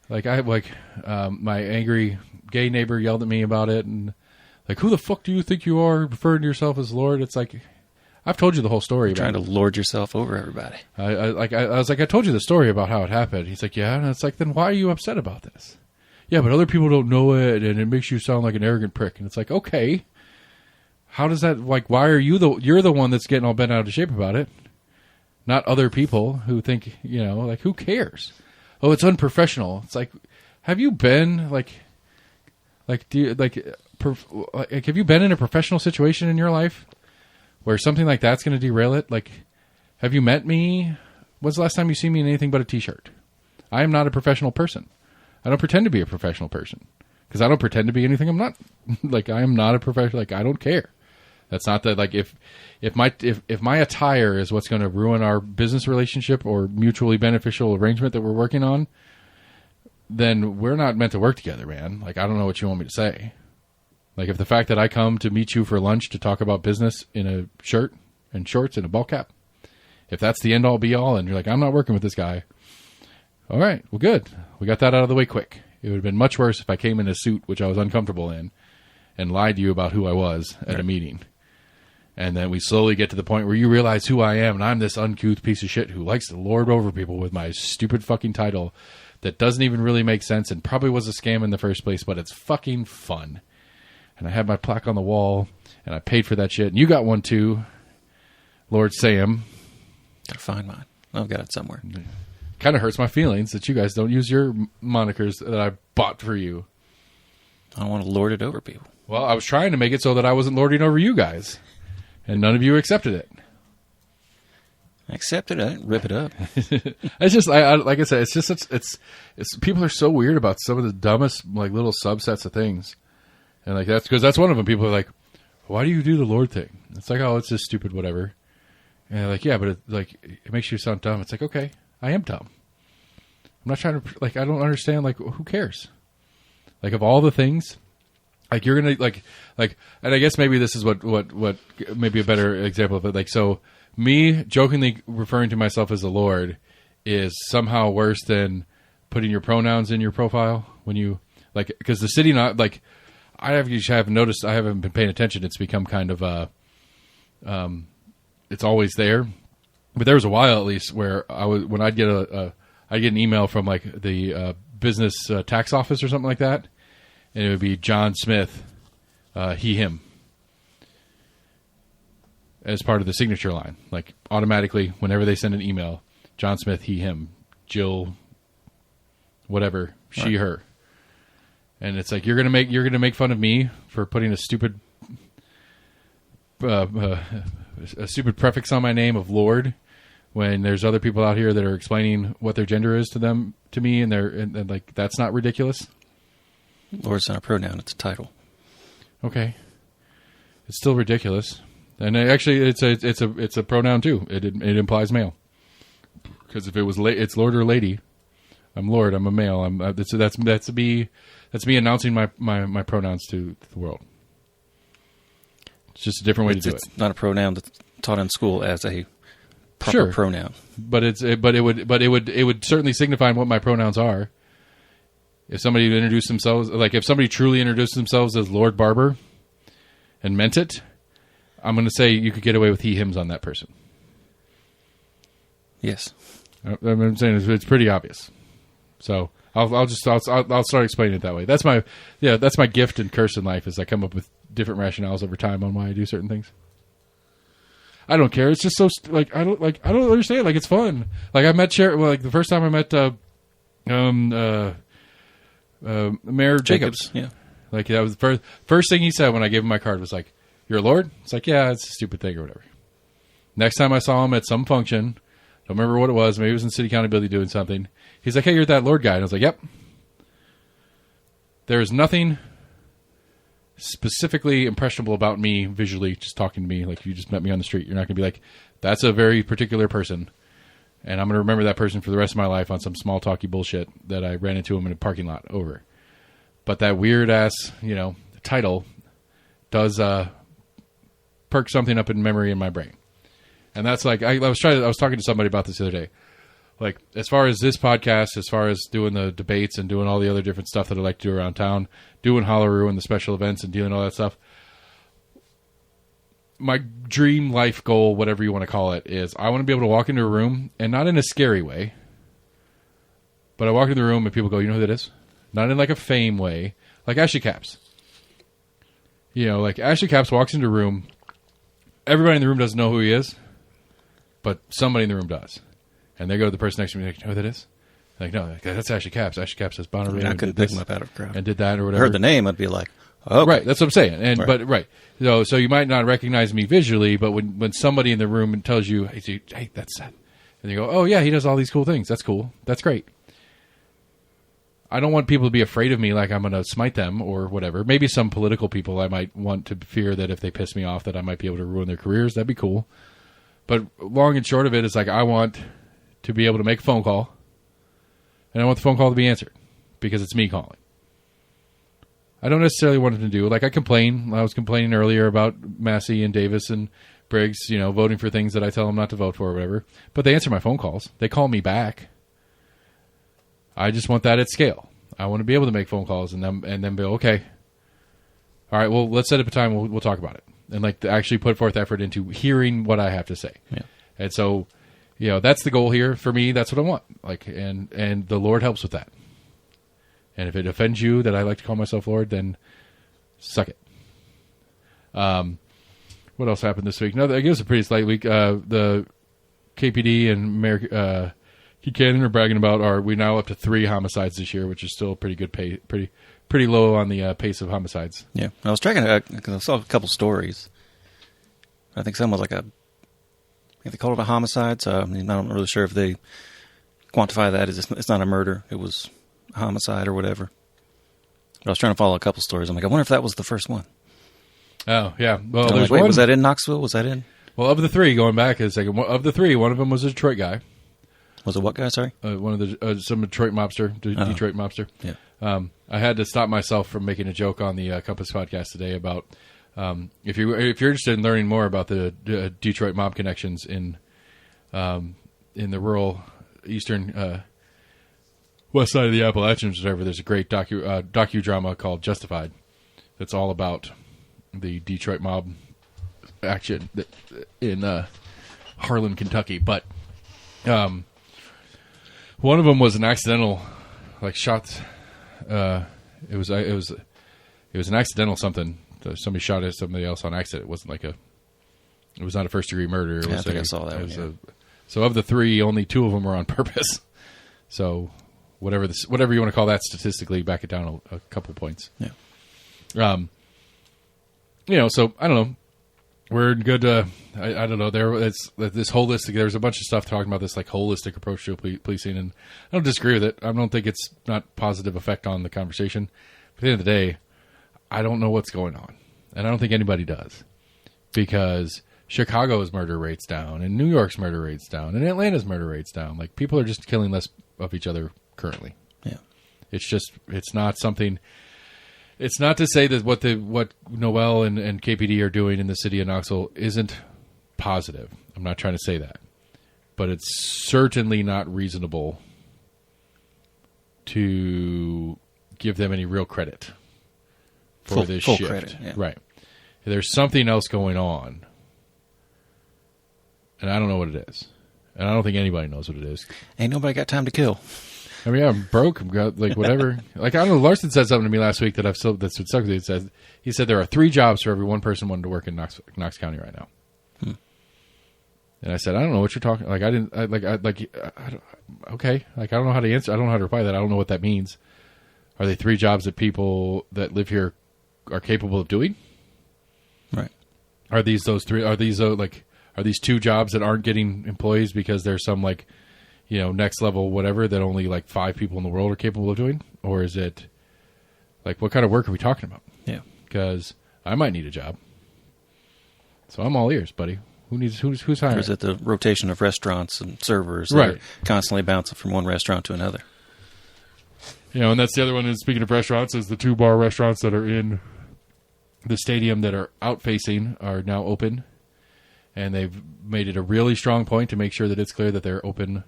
My angry gay neighbor yelled at me about it, and like, who the fuck do you think you are, referring to yourself as Lord? It's like, I've told you the whole story. You're trying to lord yourself over everybody. I was like, I told you the story about how it happened. He's like, yeah, and it's like, then why are you upset about this? Yeah, but other people don't know it, and it makes you sound like an arrogant prick. And it's like, okay, how does that, like, why are you're the one that's getting all bent out of shape about it, not other people who think, like, who cares? Oh, it's unprofessional. It's like, have you been, have you been in a professional situation in your life where something like that's going to derail it? Like, have you met me? When's the last time you seen me in anything but a t-shirt? I am not a professional person. I don't pretend to be a professional person because I don't pretend to be anything I'm not. Like, I am not a professional. Like, I don't care. That's not that. Like, if my attire is what's going to ruin our business relationship or mutually beneficial arrangement that we're working on, then we're not meant to work together, man. Like, I don't know what you want me to say. Like, if the fact that I come to meet you for lunch to talk about business in a shirt and shorts and a ball cap, if that's the end all be all, and you're like, I'm not working with this guy, all right, well, good. We got that out of the way quick. It would have been much worse if I came in a suit, which I was uncomfortable in, and lied to you about who I was at a meeting. And then we slowly get to the point where you realize who I am, and I'm this uncouth piece of shit who likes to lord over people with my stupid fucking title that doesn't even really make sense and probably was a scam in the first place, but it's fucking fun. And I had my plaque on the wall, and I paid for that shit. And you got one too, Lord Sam. Gotta find mine. I've got it somewhere. Kind of hurts my feelings that you guys don't use your monikers that I bought for you. I don't want to lord it over people. Well, I was trying to make it so that I wasn't lording over you guys, and none of you accepted it. I accepted it. I didn't rip it up. It's just, like I said, it's just it's people are so weird about some of the dumbest like little subsets of things, and like that's because that's one of them. People are like, "Why do you do the Lord thing?" It's like, "Oh, it's just stupid, whatever." And they're like, "Yeah, but it makes you sound dumb." It's like, okay, I am dumb. I'm not trying to like. I don't understand. Like, who cares? Like, of all the things, like you're gonna like, and I guess maybe this is what maybe a better example of it. Like, so me jokingly referring to myself as the Lord is somehow worse than putting your pronouns in your profile when you like, because the city not like I have noticed. I haven't been paying attention. It's become kind of it's always there, but there was a while at least where I was when I'd get I'd get an email from like the business tax office or something like that, and it would be John Smith, he, him, as part of the signature line. Like automatically, whenever they send an email, John Smith, he, him, Jill, whatever, she, her, and it's like you're gonna make fun of me for putting a stupid prefix on my name of Lord, when there's other people out here that are explaining what their gender is to me, and like that's not ridiculous. Lord's not a pronoun; it's a title. Okay, it's still ridiculous, and actually, it's a pronoun too. It implies male, because if it was it's Lord or lady, I'm Lord. I'm a male. That's me announcing my pronouns to the world. It's just a different way to do it. It's not a pronoun that's taught in school as a proper pronoun, but it would certainly signify what my pronouns are. If somebody introduced themselves, like if somebody truly introduced themselves as Lord Barber and meant it, I'm going to say you could get away with he, hims on that person. Yes, I'm saying it's pretty obvious. So I'll start explaining it that way. That's my gift and curse in life, is I come up with different rationales over time on why I do certain things. I don't care. It's just so I don't understand. Like, it's fun. Like, I met the first time I met Mayor Jacobs. Yeah. Like, that was the first thing he said when I gave him my card was like, "You're a Lord?" It's like, "Yeah, it's a stupid thing," or whatever. Next time I saw him at some function, don't remember what it was. Maybe it was in City County Building doing something. He's like, "Hey, you're that Lord guy." And I was like, "Yep." There is nothing specifically impressionable about me visually, just talking to me. Like, you just met me on the street. You're not going to be like, that's a very particular person, and I'm going to remember that person for the rest of my life on some small talky bullshit that I ran into him in a parking lot over. But that weird ass, title does perk something up in memory in my brain. And that's like, I was talking to somebody about this the other day. Like, as far as this podcast, as far as doing the debates and doing all the other different stuff that I like to do around town, doing Hollaroo and the special events and doing all that stuff, my dream life goal, whatever you want to call it, is I want to be able to walk into a room, and not in a scary way, but I walk into the room and people go, "You know who that is?" Not in like a fame way, like Ashley Caps. Like Ashley Caps walks into a room, everybody in the room doesn't know who he is, but somebody in the room does. And they go to the person next to me, like, "You know who that is?" Like, "No, that's Ashley Caps. Ashley Caps says Bonnaroo." I couldn't pick him up out of a crowd. And did that or whatever. I heard the name, I'd be like, "Oh, okay." Right, that's what I'm saying. And right. But so you might not recognize me visually, but when somebody in the room tells you, "Hey, that's that," and you go, "Oh yeah, he does all these cool things. That's cool. That's great." I don't want people to be afraid of me, like I'm going to smite them or whatever. Maybe some political people I might want to fear that if they piss me off, that I might be able to ruin their careers. That'd be cool. But long and short of it is, like, I want to be able to make a phone call, and I want the phone call to be answered because it's me calling. I don't necessarily want them to do. Like I complain. I was complaining earlier about Massey and Davis and Briggs, voting for things that I tell them not to vote for or whatever. But they answer my phone calls. They call me back. I just want that at scale. I want to be able to make phone calls and then be okay. All right, well, let's set up a time. We'll talk about it and like to actually put forth effort into hearing what I have to say. Yeah. And so, that's the goal here for me. That's what I want. Like, and the Lord helps with that. And if it offends you that I like to call myself Lord, then suck it. What else happened this week? No, I guess it was a pretty slight week. The KPD and Keith Cannon are bragging about we now up to 3 homicides this year, which is still a pretty good pay, pretty low on the pace of homicides. Yeah, I was tracking it because I saw a couple stories. I think some was like they called it a homicide, so I'm not really sure if they quantify that as it's not a murder. It was a homicide or whatever. But I was trying to follow a couple stories. I'm like, I wonder if that was the first one. Oh, yeah. Well, there's one. Was that in Knoxville? Was that in? Well, of the 3, going back a second, of the 3, one of them was a Detroit guy. Was it what guy, sorry? One of the some Detroit mobster, Detroit mobster. Yeah. I had to stop myself from making a joke on the Compass podcast today about if you're interested in learning more about the Detroit mob connections in the rural eastern west side of the Appalachians, whatever. There's a great docudrama called Justified that's all about the Detroit mob action in Harlan, Kentucky. But one of them was an accidental, shot. It was an accidental something. Somebody shot at somebody else on accident. It wasn't it was not a first degree murder. I think I saw that. So of the 3, only 2 of them were on purpose. So whatever you want to call that statistically, back it down a couple points. Yeah. So I don't know. We're good. I don't know. It's this holistic. There's a bunch of stuff talking about this holistic approach to policing, and I don't disagree with it. I don't think it's not positive effect on the conversation. But at the end of the day, I don't know what's going on, and I don't think anybody does, because Chicago's murder rate's down, and New York's murder rate's down, and Atlanta's murder rate's down. People are just killing less of each other currently. Yeah, it's not something. It's not to say that what Noel and KPD are doing in the city of Knoxville isn't positive. I'm not trying to say that. But it's certainly not reasonable to give them any real credit for this full shift. Credit, yeah. Right. There's something else going on. And I don't know what it is. And I don't think anybody knows what it is. Ain't nobody got time to kill. I mean, I'm broke. I'm got whatever. I don't know. Larson said something to me last week that's what stuck with me. He said there are 3 jobs for every 1 person wanting to work in Knox County right now. And I said, I don't know what you're talking. Okay. I don't know how to answer. I don't know how to reply to that. I don't know what that means. Are they 3 jobs that people that live here are capable of doing? Right. Are these those 3? Are these are these 2 jobs that aren't getting employees because there's some next level whatever that only 5 people in the world are capable of doing? Or is it what kind of work are we talking about? Yeah. Because I might need a job. So I'm all ears, buddy. Who's hiring? Or is it the rotation of restaurants and servers that right. are constantly bouncing from one restaurant to another? And that's the other one. Speaking of restaurants, is the 2 bar restaurants that are in the stadium that are out facing are now open. And they've made it a really strong point to make sure that it's clear that they're open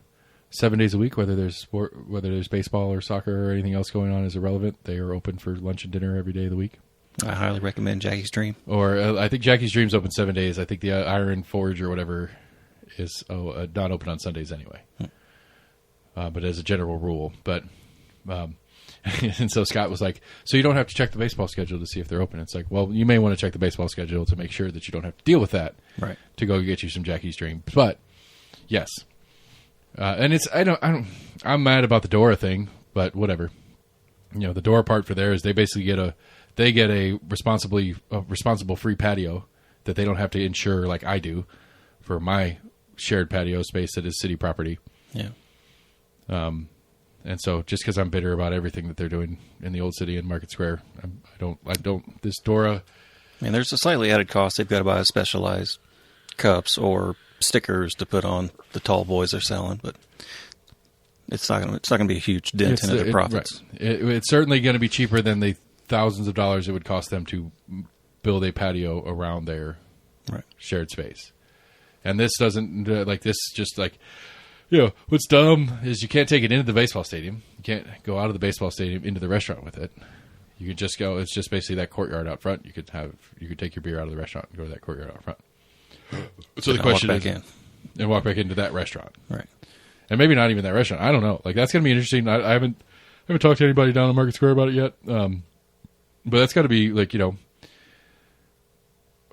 7 days a week, whether there's baseball or soccer or anything else going on is irrelevant. They are open for lunch and dinner every day of the week. I highly recommend Jackie's Dream. Or I think Jackie's Dream's open 7 days. I think the Iron Forge or whatever is not open on Sundays anyway. But as a general rule. But and so Scott was like, so you don't have to check the baseball schedule to see if they're open. It's like, well, you may want to check the baseball schedule to make sure that you don't have to deal with that. Right. To go get you some Jackie's Dream. But yes. And I'm mad about the Dora thing, but whatever. The Dora part for there is they basically get a responsible free patio that they don't have to insure like I do for my shared patio space that is city property. Yeah. And so just because I'm bitter about everything that they're doing in the old city and Market Square, I don't this Dora. I mean, there's a slightly added cost. They've got to buy specialized cups or stickers to put on the tall boys they're selling, but it's not going to be a huge dent into their profits. Right. It's certainly going to be cheaper than they thousands of dollars it would cost them to build a patio around their shared space. And this doesn't, this just what's dumb is you can't take it into the baseball stadium. You can't go out of the baseball stadium into the restaurant with it. You could just go, it's just basically that courtyard out front. You could take your beer out of the restaurant and go to that courtyard out front. So the question is, and walk back into that restaurant. Right. And maybe not even that restaurant. I don't know. Like, that's going to be interesting. I haven't talked to anybody down in Market Square about it yet. But that's got to be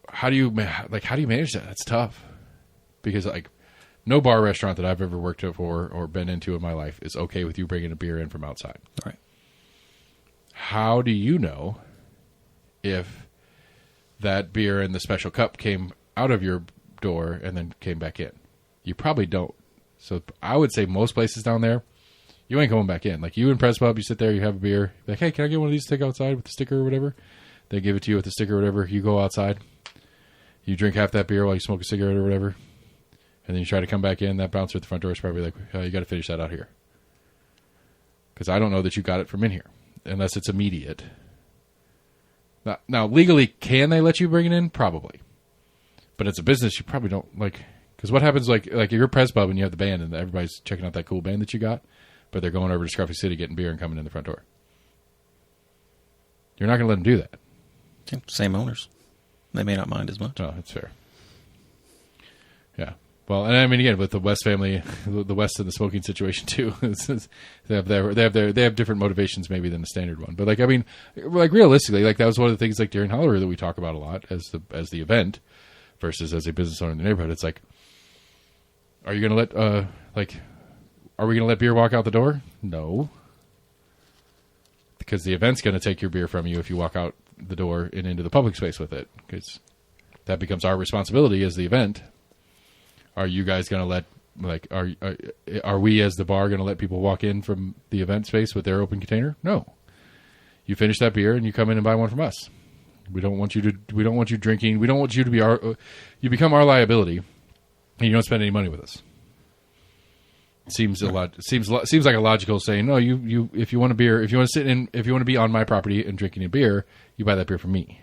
how do you manage that? That's tough. Because no bar or restaurant that I've ever worked at for or been into in my life is okay with you bringing a beer in from outside. Right. How do you know if that beer in the special cup came out of your door and then came back in? You probably don't. So I would say most places down there, you ain't going back in. Like, you in Press Pub, you sit there, you have a beer. Like, hey, can I get one of these to take outside with the sticker or whatever? They give it to you with the sticker or whatever. You go outside. You drink half that beer while you smoke a cigarette or whatever. And then you try to come back in. That bouncer at the front door is probably like, you got to finish that out here. Because I don't know that you got it from in here. Unless it's immediate. Now, legally, can they let you bring it in? Probably. But it's a business, you probably don't, because what happens, if you're a Press Pub and you have the band and everybody's checking out that cool band that you got, but they're going over to Scruffy City getting beer and coming in the front door. You're not going to let them do that. Same owners. They may not mind as much. Oh, that's fair. Yeah. Well, and I mean, again, with the West family, the West and the smoking situation too, they have different motivations maybe than the standard one. But realistically, that was one of the things during Holler that we talk about a lot as the event versus as a business owner in the neighborhood. It's are you going to let are we going to let beer walk out the door? No, because the event's going to take your beer from you if you walk out the door and into the public space with it, because that becomes our responsibility as the event. Are you guys going to let, are we as the bar going to let people walk in from the event space with their open container? No. You finish that beer and you come in and buy one from us. We don't want you drinking. We don't want you to be you become our liability and you don't spend any money with us. Seems like a logical saying, no, you, if you want a beer, if you want to be on my property and drinking a beer, you buy that beer from me.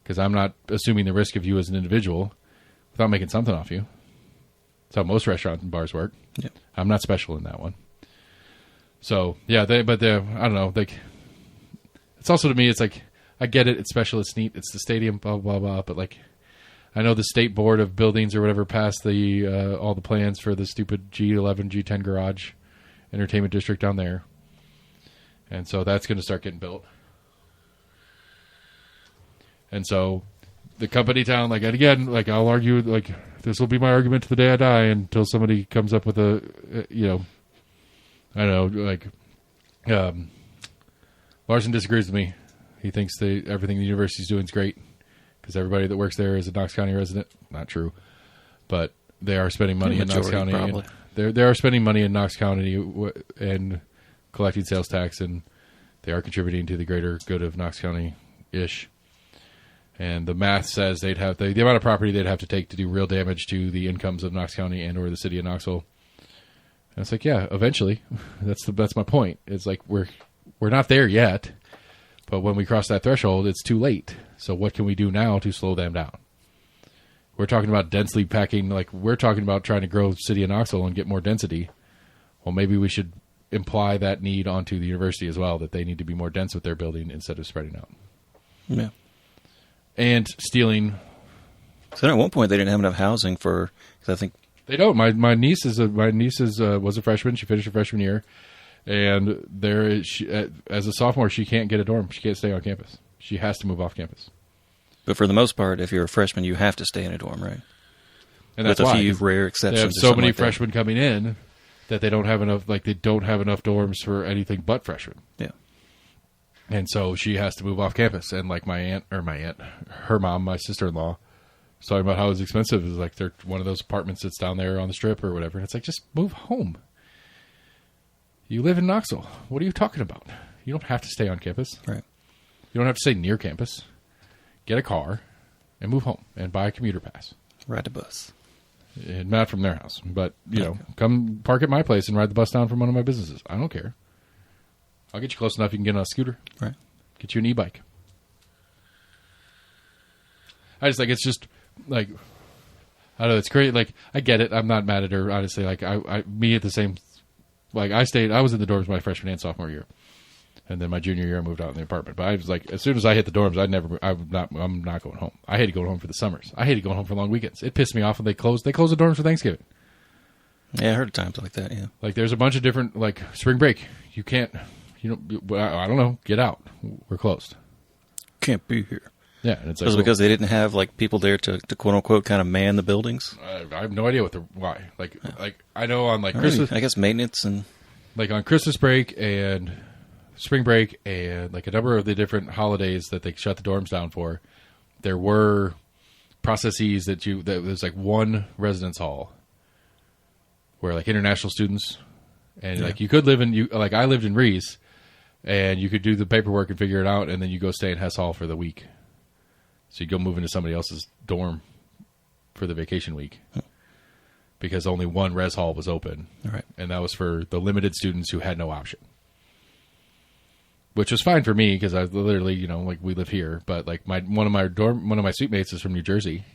Because I'm not assuming the risk of you as an individual without making something off you. That's how most restaurants and bars work. Yeah. I'm not special in that one. So, yeah, I don't know. It's also, to me, it's I get it. It's special. It's neat. It's the stadium, blah, blah, blah. But, I know the state board of buildings or whatever passed all the plans for the stupid G11, G10 garage entertainment district down there. And so that's going to start getting built. And so the company town, again, I'll argue, this will be my argument to the day I die until somebody comes up with I don't know, Larson disagrees with me. He thinks everything the university's doing is great because everybody that works there is a Knox County resident. Not true. But they are spending money in Knox County. They are spending money in Knox County and collecting sales tax, and they are contributing to the greater good of Knox County-ish. And the math says they'd have the amount of property they'd have to take to do real damage to the incomes of Knox County and or the city of Knoxville. And it's yeah, eventually. That's my point. It's we're not there yet, but when we cross that threshold, it's too late. So what can we do now to slow them down? We're talking about densely packing, we're talking about trying to grow the city of Knoxville and get more density. Well, maybe we should imply that need onto the university as well, that they need to be more dense with their building instead of spreading out. Yeah. And stealing. So at one point they didn't have enough housing because I think they don't. My niece was a freshman. She finished her freshman year, and as a sophomore, she can't get a dorm. She can't stay on campus. She has to move off campus. But for the most part, if you're a freshman, you have to stay in a dorm, right? And that's with why. a few rare exceptions. They have so many freshmen coming in that they don't have enough. They don't have enough dorms for anything but freshmen. Yeah. And so she has to move off campus. And her mom, my sister-in-law, was talking about how it's expensive. It's they're one of those apartments that's down there on the strip or whatever. And it's just move home. You live in Knoxville. What are you talking about? You don't have to stay on campus. Right. You don't have to stay near campus. Get a car and move home and buy a commuter pass. Ride the bus. And not from their house. But, come park at my place and ride the bus down from one of my businesses. I don't care. I'll get you close enough you can get on a scooter. Right. Get you an e-bike. I just like, it's just like, I don't know, it's great. Like, I get it. I'm not mad at her, honestly. Like, me at the same, like, I was in the dorms my freshman and sophomore year. And then my junior year, I moved out in the apartment. But I was like, as soon as I hit the dorms, I'm not going home. I hated going home for the summers. I hated going home for long weekends. It pissed me off when they closed the dorms for Thanksgiving. Yeah, I heard of times like that, yeah. Like, there's a bunch of different, like, spring break. You can't, I don't know, get out. We're closed. Can't be here. Yeah, and it's like, was it because they didn't have like people there to quote unquote kind of man the buildings? I have no idea why. Like I know on like Christmas, I guess maintenance and like on Christmas break and spring break and like a number of the different holidays that they shut the dorms down for, there were processes that was like one residence hall where like international students and like you could live in like I lived in Reese and you could do the paperwork and figure it out and then you go stay in Hess Hall for the week. So you'd go move into somebody else's dorm for the vacation week because only one res hall was open. Right. And that was for the limited students who had no option. Which was fine for me because I literally, like we live here. But like one of my suite mates is from New Jersey.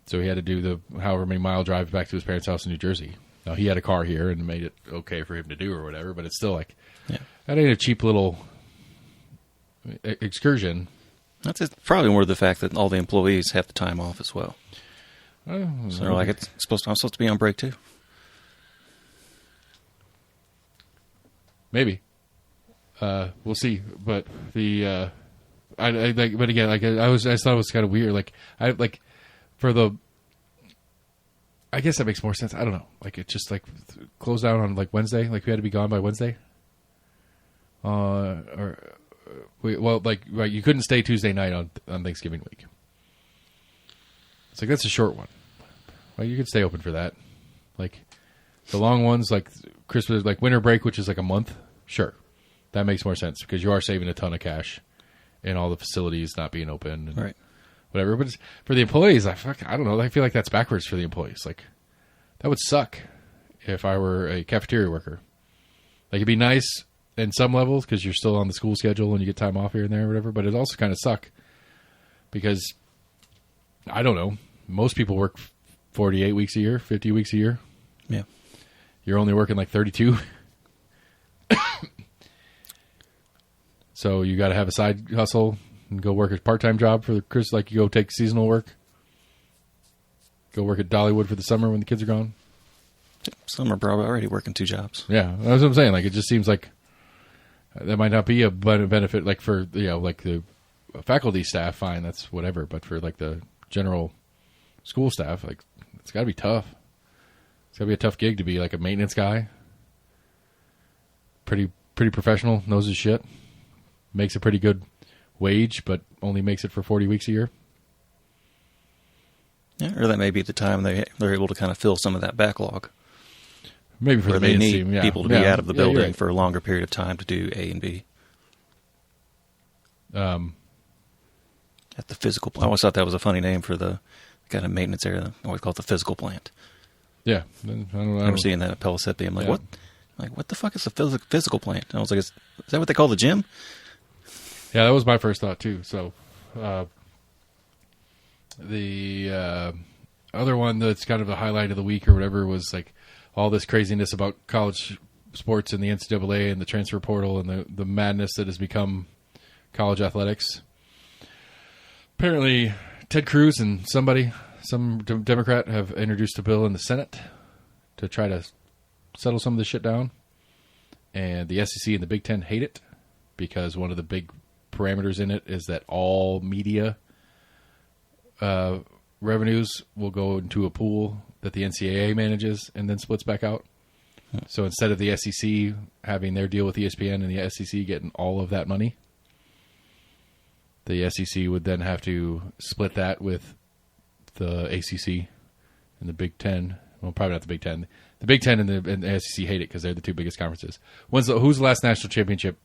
So he had to do the however many mile drive back to his parents' house in New Jersey. Now he had a car here and made it okay for him to do or whatever, but it's still like, that ain't a cheap little excursion. That's probably more the fact that all the employees have the time off as well. So they're like, I'm supposed to be on break too. Maybe. We'll see. But the, but again, like I thought it was kind of weird. Like I guess that makes more sense. I don't know. Like it just like closed down on like Wednesday. Like we had to be gone by Wednesday. You couldn't stay Tuesday night on Thanksgiving week. It's like, that's a short one. Well, you could stay open for that. Like, the long ones, like Christmas, like winter break, which is like a month, sure. That makes more sense because you are saving a ton of cash in all the facilities not being open and right. Whatever. But for the employees, I don't know. I feel like that's backwards for the employees. Like, that would suck if I were a cafeteria worker. Like, it'd be nice in some levels because you're still on the school schedule and you get time off here and there or whatever, but it also kind of suck because I don't know, most people work 48 weeks a year, 50 weeks a year. Yeah. You're only working like 32. So you got to have a side hustle and go work a part-time job for the Chris, like you go take seasonal work. Go work at Dollywood for the summer when the kids are gone. Some are probably already working 2 jobs. Yeah, that's what I'm saying. Like, it just seems like that might not be a benefit, like for like the faculty staff. Fine, that's whatever. But for like the general school staff, like it's got to be tough. It's got to be a tough gig to be like a maintenance guy. Pretty professional, knows his shit, makes a pretty good wage, but only makes it for 40 weeks a year. Yeah, or that may be the time they're able to kind of fill some of that backlog. Maybe for the maintenance team, yeah. People to be out of the building right. for a longer period of time to do A and B. At the physical plant. I always thought that was a funny name for the kind of maintenance area. I always call it the physical plant. Yeah. I remember seeing that at Pellissippi. I'm like, what? Like, what the fuck is the physical plant? And I was like, is that what they call the gym? Yeah, that was my first thought, too. So, the other one that's kind of the highlight of the week or whatever was like all this craziness about college sports and the NCAA and the transfer portal and the madness that has become college athletics. Apparently, Ted Cruz and some Democrat have introduced a bill in the Senate to try to settle some of this shit down. And the SEC and the Big Ten hate it because one of the big parameters in it is that all media revenues will go into a pool that the NCAA manages and then splits back out. So instead of the SEC having their deal with ESPN and the SEC getting all of that money, the SEC would then have to split that with the ACC and the Big Ten. Well, probably not the Big Ten. The Big Ten and the SEC hate it because they're the 2 biggest conferences. Who's the last national championship?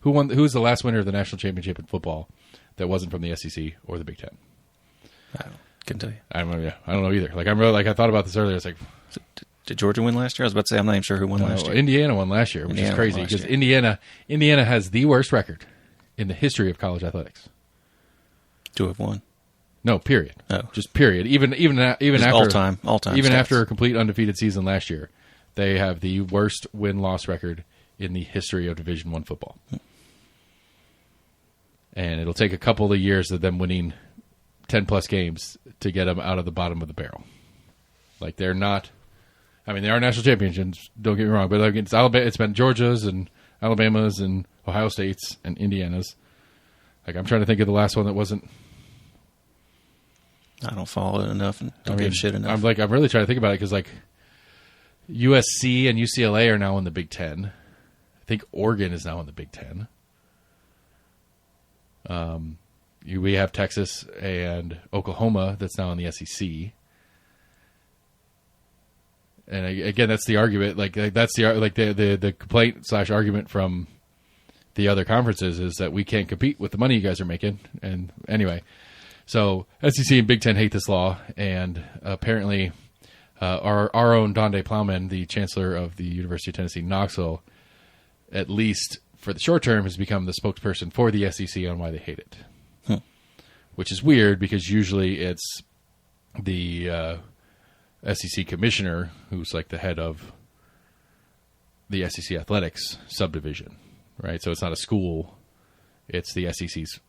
Who's the last winner of the national championship in football that wasn't from the SEC or the Big Ten? I couldn't tell you. I don't know either. Like I thought about this earlier. It's like, Did Georgia win last year? I was about to say I'm not even sure who won last year. Indiana won last year, which is crazy because Indiana has the worst record in the history of college athletics. To have won? No, period. Oh, just period. Even after all time. Even stats. after a complete undefeated season last year, they have the worst win-loss record in the history of Division I football. And it'll take a couple of years of them winning 10-plus games to get them out of the bottom of the barrel. Like, they're not... I mean, they are national champions, don't get me wrong, but like it's been Georgia's and Alabama's and Ohio State's and Indiana's. Like, I'm trying to think of the last one that wasn't... I don't follow it enough and don't give a shit enough. I'm really trying to think about it because, like, USC and UCLA are now in the Big Ten. I think Oregon is now in the Big Ten. We have Texas and Oklahoma that's now in the SEC. And again, that's the argument. That's the complaint / argument from the other conferences is that we can't compete with the money you guys are making. And anyway, so SEC and Big Ten hate this law, and apparently our own Donde Plowman, the chancellor of the University of Tennessee, Knoxville, at least for the short term, has become the spokesperson for the SEC on why they hate it. Which is weird because usually it's the SEC commissioner who's like the head of the SEC athletics subdivision, right? So it's not a school; it's the SEC's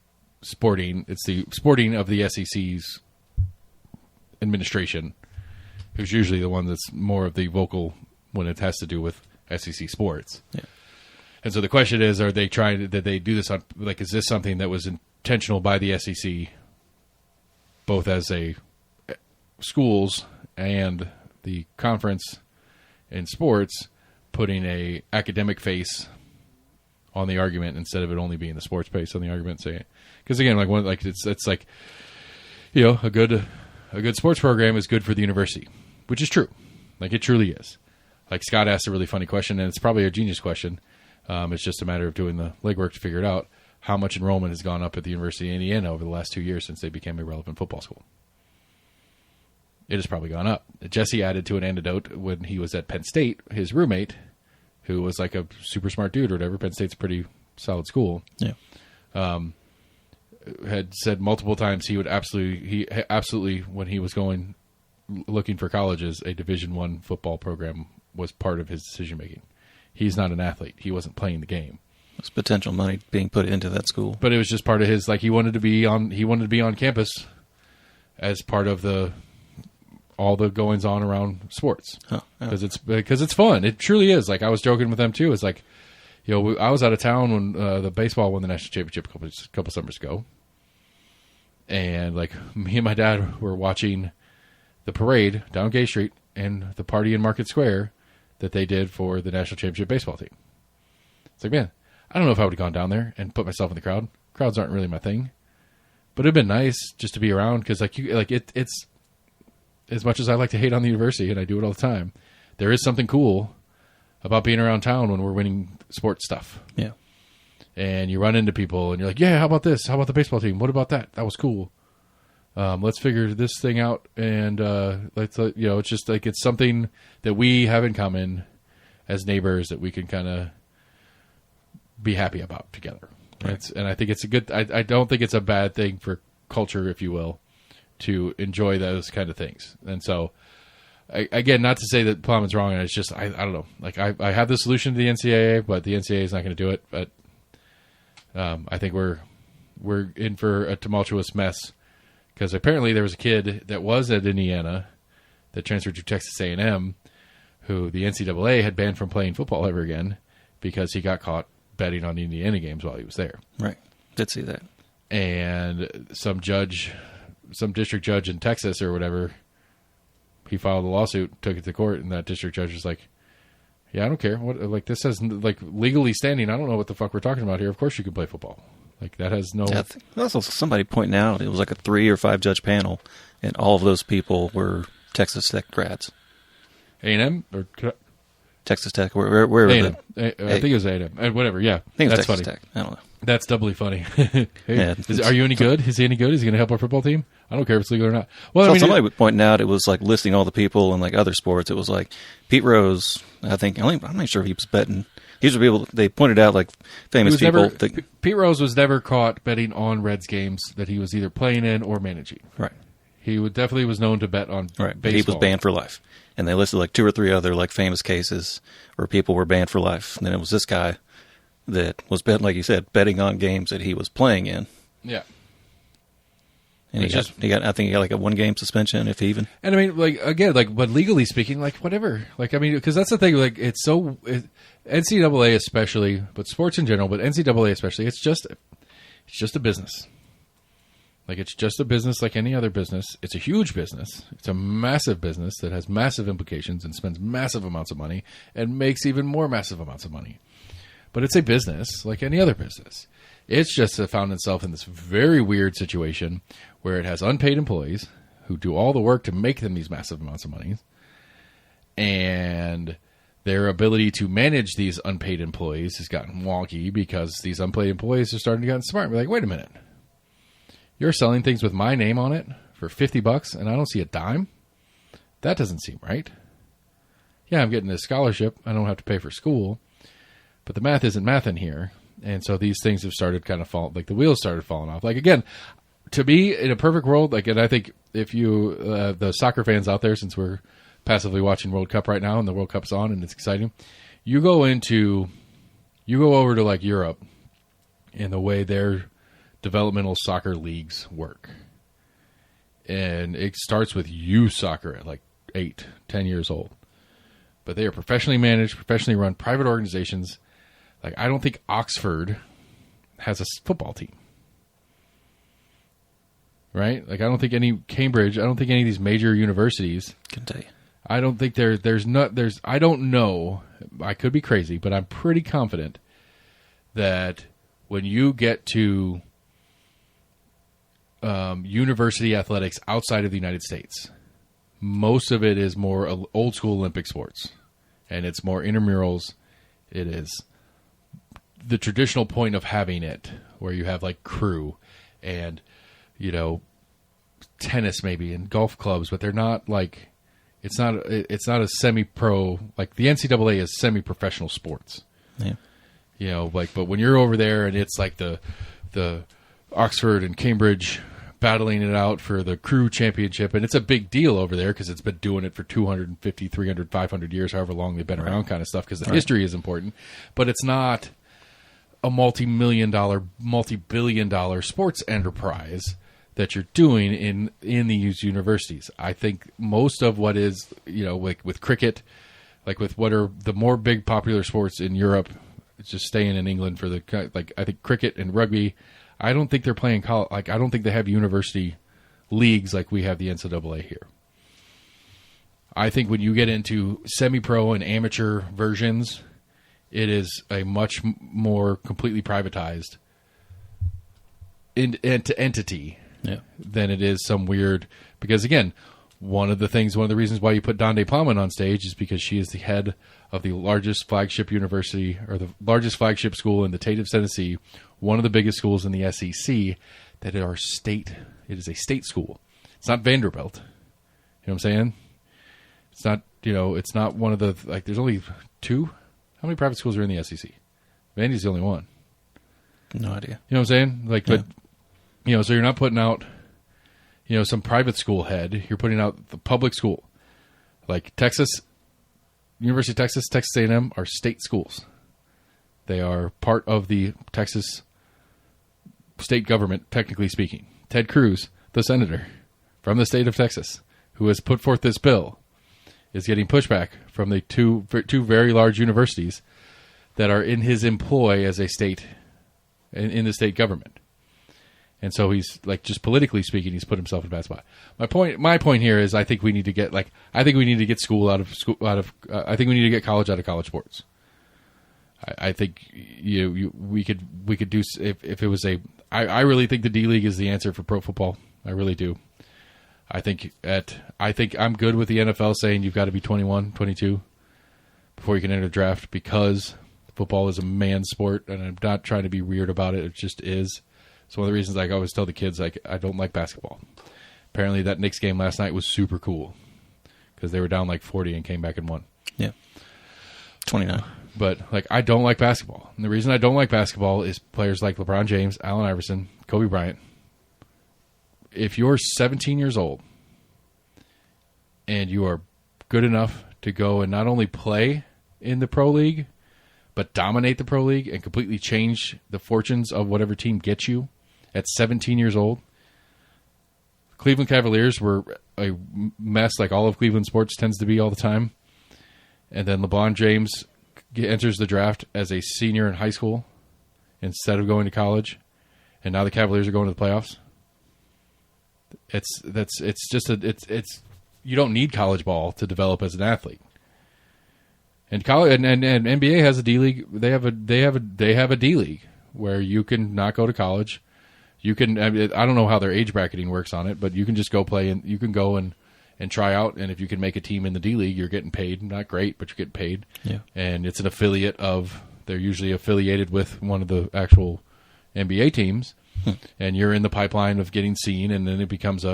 sporting. It's the sporting of the SEC's administration, who's usually the one that's more of the vocal when it has to do with SEC sports. Yeah. And so the question is: did they do this on? Like, is this something that was intentional by the SEC, both as a schools and the conference in sports, putting a academic face on the argument instead of it only being the sports face on the argument? Saying, because again, it's like, you know, a good sports program is good for the university, which is true. Like, it truly is. Like, Scott asked a really funny question, and it's probably a genius question. It's just a matter of doing the legwork to figure it out. How much enrollment has gone up at the University of Indiana over the last 2 years since they became a relevant football school? It has probably gone up. Jesse added to an anecdote when he was at Penn State. His roommate, who was like a super smart dude or whatever, Penn State's a pretty solid school, had said multiple times he absolutely, when he was looking for colleges, a Division I football program was part of his decision making. He's not an athlete. He wasn't playing the game. There's potential money being put into that school, but it was just part of his, like, he wanted to be on campus as part of all the goings on around sports, because it's fun. It truly is. Like, I was joking with them too. It's like, you know, I was out of town when the baseball won the national championship a couple summers ago, and like, me and my dad were watching the parade down Gay Street and the party in Market Square that they did for the national championship baseball team. It's like, man, I don't know if I would have gone down there and put myself in the crowd. Crowds aren't really my thing, but it'd been nice just to be around, because it's as much as I like to hate on the university, and I do it all the time, there is something cool about being around town when we're winning sports stuff. Yeah. And you run into people, and you're like, yeah, how about this? How about the baseball team? What about that? That was cool. Let's figure this thing out, and it's just like, it's something that we have in common as neighbors that we can kind of be happy about together. Right. And I think it's a good. I don't think it's a bad thing for culture, if you will, to enjoy those kind of things. And so, again, not to say that Plowman's wrong, and it's just I don't know. Like, I have the solution to the NCAA, but the NCAA is not going to do it. But I think we're in for a tumultuous mess. Because apparently there was a kid that was at Indiana that transferred to Texas A&M who the NCAA had banned from playing football ever again because he got caught betting on Indiana games while he was there. Right. Did see that. And some district judge in Texas or whatever, he filed a lawsuit, took it to court, and that district judge was like, yeah, I don't care. This says, like, legally standing, I don't know what the fuck we're talking about here. Of course you can play football. Like, that has no... Yeah, also, somebody pointing out, it was like a 3 or 5 judge panel, and all of those people were Texas Tech grads. A&M? Or Texas Tech, wherever. A&M. I think it was A&M. Whatever, yeah. I think it was That's Texas funny. Tech. I don't know. That's doubly funny. Hey, Yeah, are you any good? Is he any good? Is he going to help our football team? I don't care if it's legal or not. Well, So I mean, somebody was pointing out it was like listing all the people in like other sports. It was like Pete Rose. I think I'm not sure if he was betting. These are people they pointed out like famous people. Pete Rose was never caught betting on Reds games that he was either playing in or managing. Right. He definitely was known to bet on Right. But baseball. he was banned for life. And they listed like 2 or 3 other like famous cases where people were banned for life. And then it was this guy that was betting, like you said, betting on games that he was playing in. Yeah. And he got I think he got like a 1-game suspension, if even. And I mean, like, again, like, but legally speaking, like, whatever. Like, I mean, because that's the thing, like, NCAA especially, but sports in general, but NCAA especially, it's just a business. Like, it's just a business like any other business. It's a huge business. It's a massive business that has massive implications and spends massive amounts of money and makes even more massive amounts of money. But it's a business like any other business. It's just found itself in this very weird situation where it has unpaid employees who do all the work to make them these massive amounts of money. And their ability to manage these unpaid employees has gotten wonky because these unpaid employees are starting to get smart. We're like, wait a minute. You're selling things with my name on it for $50 and I don't see a dime? That doesn't seem right. Yeah, I'm getting a scholarship. I don't have to pay for school. But the math isn't math in here. And so these things have started kind of falling, like the wheels started falling off. Like, again, to me, in a perfect world, like, and I think if you, the soccer fans out there, since we're passively watching World Cup right now and the World Cup's on and it's exciting, you go over to like Europe and the way their developmental soccer leagues work. And it starts with youth soccer at like 8, 10 years old. But they are professionally managed, professionally run private organizations. Like, I don't think Oxford has a football team. Right? Like, I don't think any Cambridge, I don't think any of these major universities. Can tell you. I don't think I don't know. I could be crazy, but I'm pretty confident that when you get to university athletics outside of the United States, most of it is more old school Olympic sports. And it's more intramurals. It is the traditional point of having it, where you have like crew and, you know, tennis maybe and golf clubs, but they're not like, it's not a semi-pro, like the NCAA is semi-professional sports. Yeah. You know, like, but when you're over there and it's like the Oxford and Cambridge battling it out for the crew championship, and it's a big deal over there because it's been doing it for 250, 300, 500 years, however long they've been around kind of stuff, because the history is important, but it's not a multi-billion dollar sports enterprise that you're doing in these universities. I think most of what is, you know, like with cricket, like with what are the more big popular sports in Europe, it's just staying in England for the, like, I think cricket and rugby, I don't think they're playing college. Like, I don't think they have university leagues like we have the NCAA here. I think when you get into semi-pro and amateur versions, it is a much more completely privatized entity than it is some weird. Because again, one of the reasons why you put Donde Plowman on stage is because she is the head of the largest flagship university, or the largest flagship school in the state of Tennessee, one of the biggest schools in the SEC, that are state. It is a state school. It's not Vanderbilt. You know what I'm saying? It's not, you know, it's not one of the, like, there's only 2. How many private schools are in the SEC? Vandy's the only one. No idea. You know what I'm saying? Like, yeah. But, you know, so you're not putting out, you know, some private school head. You're putting out the public school. Like Texas, University of Texas, Texas A&M are state schools. They are part of the Texas state government, technically speaking. Ted Cruz, the senator from the state of Texas, who has put forth this bill, is getting pushback from the two very large universities that are in his employ as a state, in the state government. And so he's, like, just politically speaking, he's put himself in a bad spot. My point here is, I think we need to get, like, I think we need to get I think we need to get college out of college sports. I think we could do, if it was I really think the D League is the answer for pro football. I really do. I think I'm good with the NFL saying you've got to be 21, 22 before you can enter the draft, because football is a man's sport, and I'm not trying to be weird about it. It just is. It's one of the reasons I always tell the kids, like, I don't like basketball. Apparently that Knicks game last night was super cool because they were down like 40 and came back and won. Yeah. 29. But, like, I don't like basketball. And the reason I don't like basketball is players like LeBron James, Allen Iverson, Kobe Bryant. If you're 17 years old and you are good enough to go and not only play in the pro league, but dominate the pro league and completely change the fortunes of whatever team gets you at 17 years old. Cleveland Cavaliers were a mess like all of Cleveland sports tends to be all the time. And then LeBron James enters the draft as a senior in high school instead of going to college. And now the Cavaliers are going to the playoffs. It's you don't need college ball to develop as an athlete. And college and NBA has a D League. They have a D League where you can not go to college. You can. I don't know how their age bracketing works on it, but you can just go play and you can go and try out. And if you can make a team in the D League, you're getting paid. Not great, but you're getting paid. Yeah. And it's an affiliate of. They're usually affiliated with one of the actual NBA teams, and you're in the pipeline of getting seen. And then it becomes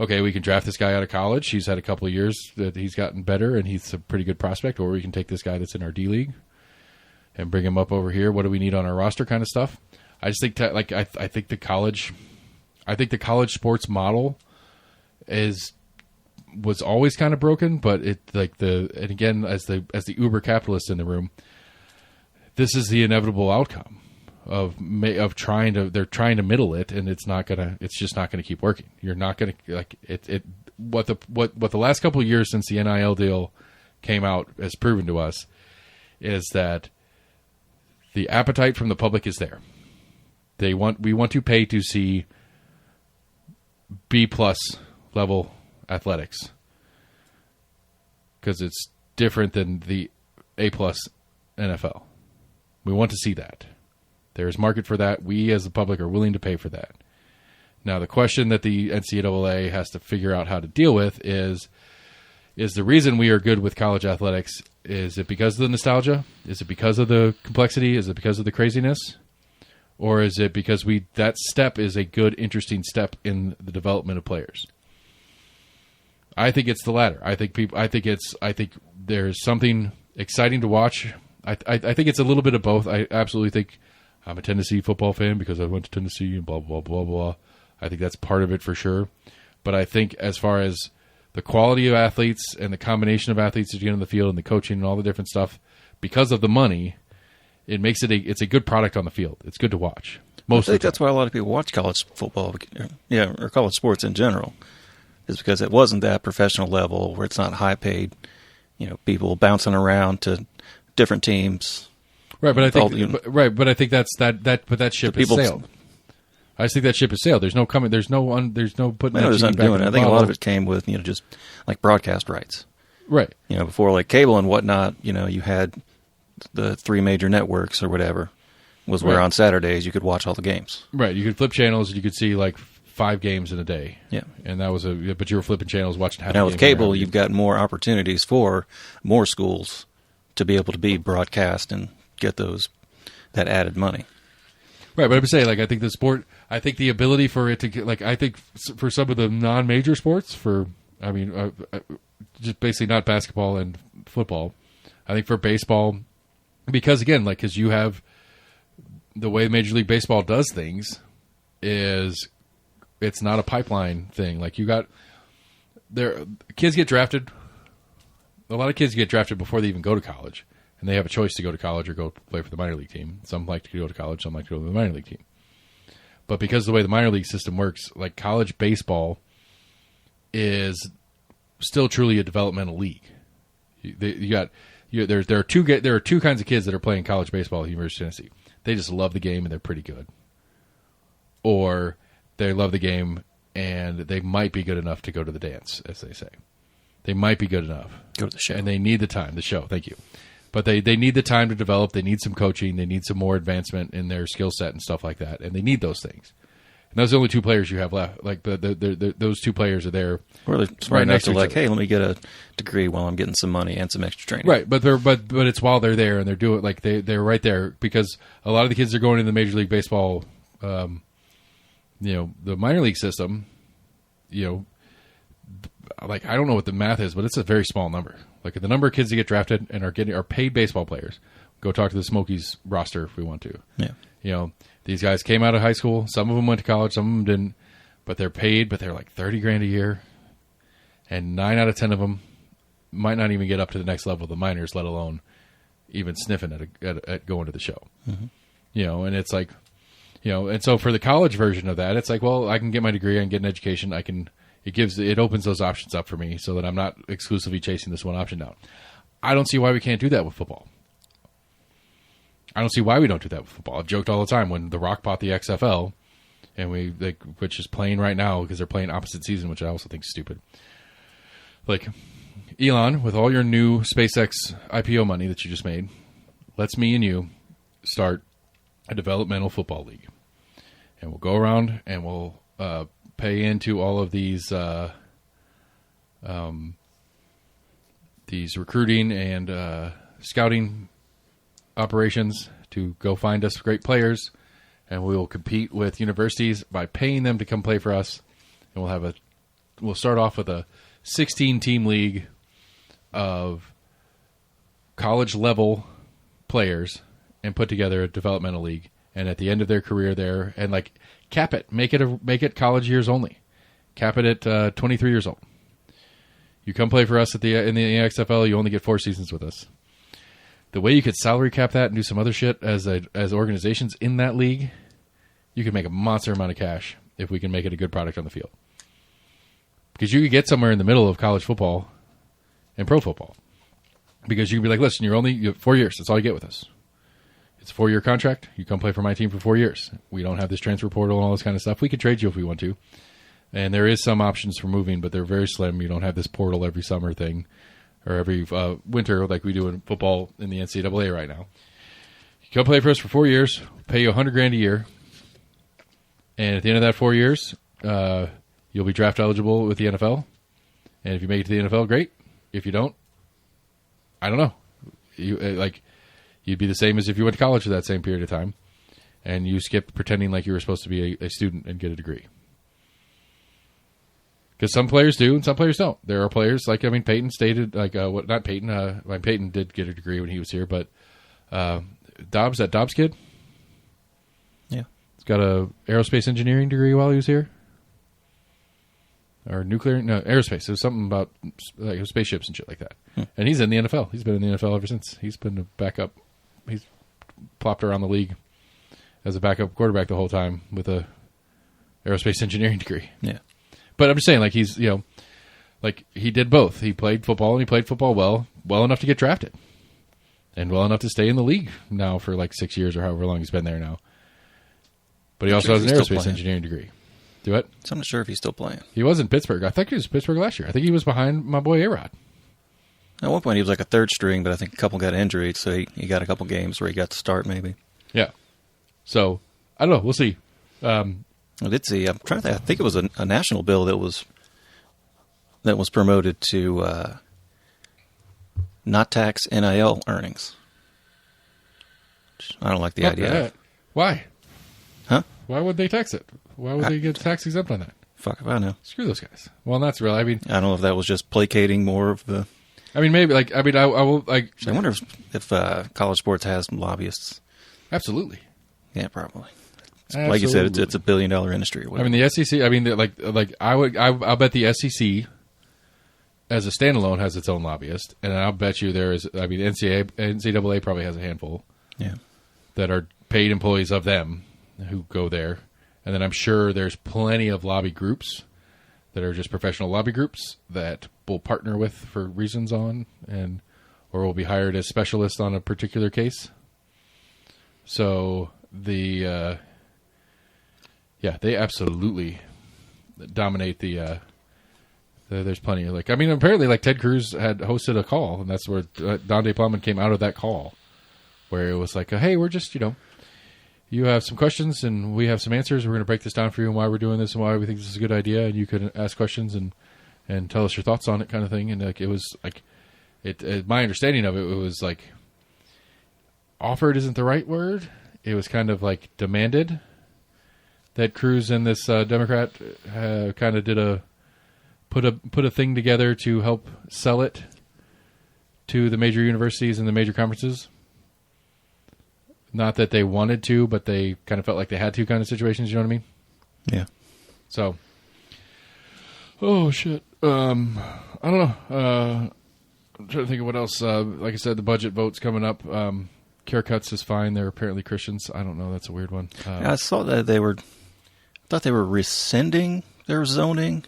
okay, we can draft this guy out of college. He's had a couple of years that he's gotten better, and he's a pretty good prospect. Or we can take this guy that's in our D League and bring him up over here. What do we need on our roster? Kind of stuff. I just think that, I think the college sports model was always kind of broken, but and again, as the uber capitalist in the room, this is the inevitable outcome of they're trying to middle it, and it's just not gonna keep working. You're not gonna what the last couple of years since the NIL deal came out has proven to us is that the appetite from the public is there. We want to pay to see B+ level athletics because it's different than the A+ NFL. We want to see that. There's market for that. We as the public are willing to pay for that. Now, the question that the NCAA has to figure out how to deal with is the reason we are good with college athletics, is it because of the nostalgia? Is it because of the complexity? Is it because of the craziness? Or is it because that step is a good, interesting step in the development of players? I think it's the latter. I think there's something exciting to watch. I think it's a little bit of both. I absolutely think I'm a Tennessee football fan because I went to Tennessee and blah, blah, blah, blah. I think that's part of it for sure. But I think as far as the quality of athletes and the combination of athletes that you get on the field and the coaching and all the different stuff, because of the money, it makes it's a good product on the field. It's good to watch. I think that's why a lot of people watch college football, or college sports in general, is because it wasn't that professional level where it's not high paid, people bouncing around to different teams. Right, but I think but I think that ship has sailed. I just think that ship has sailed. There's no coming. There's no putting. There's undoing it. I think a lot of it came with just like broadcast rights. Right. Before like cable and whatnot. You had the 3 major networks or whatever was where on Saturdays you could watch all the games. Right. You could flip channels and you could see like 5 games in a day. Yeah. And that was but you were flipping channels watching half. Now with cable, you've got more opportunities for more schools to be able to be broadcast and get that added money. Right, but I'm saying, I think the sport, I think the ability for it to get, I think for some of the non-major sports, just basically not basketball and football, I think for baseball, because again, because you have the way Major League Baseball does things is it's not a pipeline thing. Kids get drafted. A lot of kids get drafted before they even go to college. And they have a choice to go to college or go play for the minor league team. Some like to go to college, some like to go to the minor league team. But because of the way the minor league system works, college baseball is still truly a developmental league. There are two kinds of kids that are playing college baseball at the University of Tennessee. They just love the game and they're pretty good. Or they love the game and they might be good enough to go to the dance, as they say. They might be good enough. Go to the show. And they need the time, the show, thank you. But they need the time to develop. They need some coaching. They need some more advancement in their skill set and stuff like that. And they need those things. And those are the only two players you have left. Like those two players are there. Or they're smart enough to like, hey, let me get a degree while I'm getting some money and some extra training. Right, but it's while they're there and they're doing like they're right there because a lot of the kids are going into the Major League Baseball, the minor league system. Like I don't know what the math is, but it's a very small number. Like the number of kids that get drafted and are paid baseball players. Go talk to the Smokies roster if we want to. Yeah. These guys came out of high school. Some of them went to college. Some of them didn't. But they're paid. But they're like $30,000 a year, and 9 out of 10 of them might not even get up to the next level of the minors, let alone even sniffing at going to the show. Mm-hmm. And it's like, and so for the college version of that, it's like, well, I can get my degree, I can get an education, it opens those options up for me, so that I'm not exclusively chasing this one option down. I don't see why we can't do that with football. I don't see why we don't do that with football. I've joked all the time when The Rock bought the XFL, and which is playing right now because they're playing opposite season, which I also think is stupid. Like, Elon, with all your new SpaceX IPO money that you just made, let's me and you start a developmental football league. And we'll go around and we'll pay into all of these recruiting and scouting operations to go find us great players, and we will compete with universities by paying them to come play for us. And we'll start off with a 16-team league of college level players and put together a developmental league. And at the end of their career there, and like cap it, make it college years only. Cap it at 23 years old. You come play for us in the XFL, you only get 4 seasons with us. The way you could salary cap that and do some other shit as organizations in that league, you could make a monster amount of cash if we can make it a good product on the field. Because you could get somewhere in the middle of college football and pro football. Because you can be like, listen, you have 4 years. That's all you get with us. It's a 4-year contract. You come play for my team for 4 years. We don't have this transfer portal and all this kind of stuff. We could trade you if we want to. And there is some options for moving, but they're very slim. You don't have this portal every summer thing or every winter like we do in football in the NCAA right now. You come play for us for 4 years, pay you $100,000 a year, and at the end of that 4 years, you'll be draft eligible with the NFL. And if you make it to the NFL, great. If you don't, I don't know. You'd be the same as if you went to college for that same period of time, and you skip pretending like you were supposed to be a student and get a degree. Because some players do and some players don't. There are players Peyton stated not Peyton. Peyton did get a degree when he was here, but Dobbs, that Dobbs kid, yeah, he's got a aerospace engineering degree while he was here, or aerospace. It was something about spaceships and shit like that. And he's in the NFL. He's been in the NFL ever since. He's been a backup. He's plopped around the league as a backup quarterback the whole time with a aerospace engineering degree. Yeah. But I'm just saying, he's, he did both. He played football, and he played football well enough to get drafted. And well enough to stay in the league now for 6 years or however long he's been there now. But he also has an aerospace engineering degree. Do what? So I'm not sure if he's still playing. He was in Pittsburgh. I think he was in Pittsburgh last year. I think he was behind my boy A-Rod. At one point, he was like a third string, but I think a couple got injured, so he got a couple games where he got to start, maybe. Yeah. So, I don't know. We'll see. I did see. I'm trying to think. I think it was a national bill that was promoted to not tax NIL earnings. I don't like the idea. Why? Huh? Why would they tax it? Why would they get tax exempt on that? Fuck if I know. Screw those guys. Well, that's real. I don't know if that was just placating more of the. Maybe. I will. I wonder if college sports has lobbyists. Absolutely. Yeah, probably. Absolutely. Like you said, it's $1 billion industry. The SEC. I'll bet the SEC as a standalone has its own lobbyist, and I'll bet you there is. NCAA probably has a handful. Yeah. That are paid employees of them who go there, and then I'm sure there's plenty of lobby groups that are just professional lobby groups that we'll partner with for reasons or will be hired as specialists on a particular case. So they absolutely dominate the there's plenty of apparently Ted Cruz had hosted a call, and that's where Donde Plowman came out of that call, where it was hey, we're just you have some questions and we have some answers. We're going to break this down for you and why we're doing this and why we think this is a good idea. And you can ask questions and tell us your thoughts on it, kind of thing. And like it was like, my understanding of it, it was like offered isn't the right word. It was kind of like demanded that Cruz and this Democrat kind of did put a thing together to help sell it to the major universities and the major conferences. Not that they wanted to, but they kind of felt like they had to, kind of situations. You know what I mean? Yeah. So, oh shit. I don't know. I'm trying to think of what else. Like I said, the budget vote's coming up. Care cuts is fine. They're apparently Christians. I don't know. That's a weird one. I saw that they were rescinding their zoning.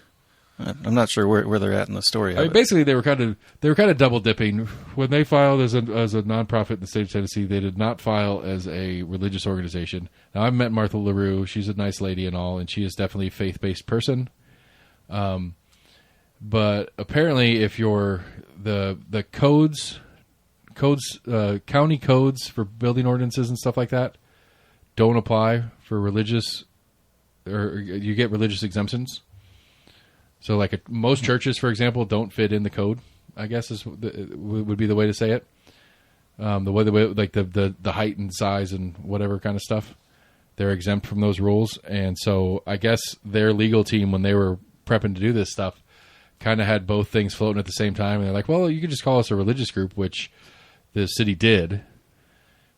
I'm not sure where they're at in the story. I mean, basically, they were kind of double dipping when they filed as a nonprofit in the state of Tennessee. They did not file as a religious organization. Now, I've met Martha LaRue. She's a nice lady and all, and she is definitely a faith-based person. But apparently, if you're the county codes for building ordinances and stuff like that don't apply for religious, or you get religious exemptions. So, like most churches, for example, don't fit in the code. I guess would be the way to say it. The way like the height and size and whatever kind of stuff, they're exempt from those rules. And so, I guess their legal team, when they were prepping to do this stuff, kind of had both things floating at the same time. And they're like, "Well, you could just call us a religious group," which the city did,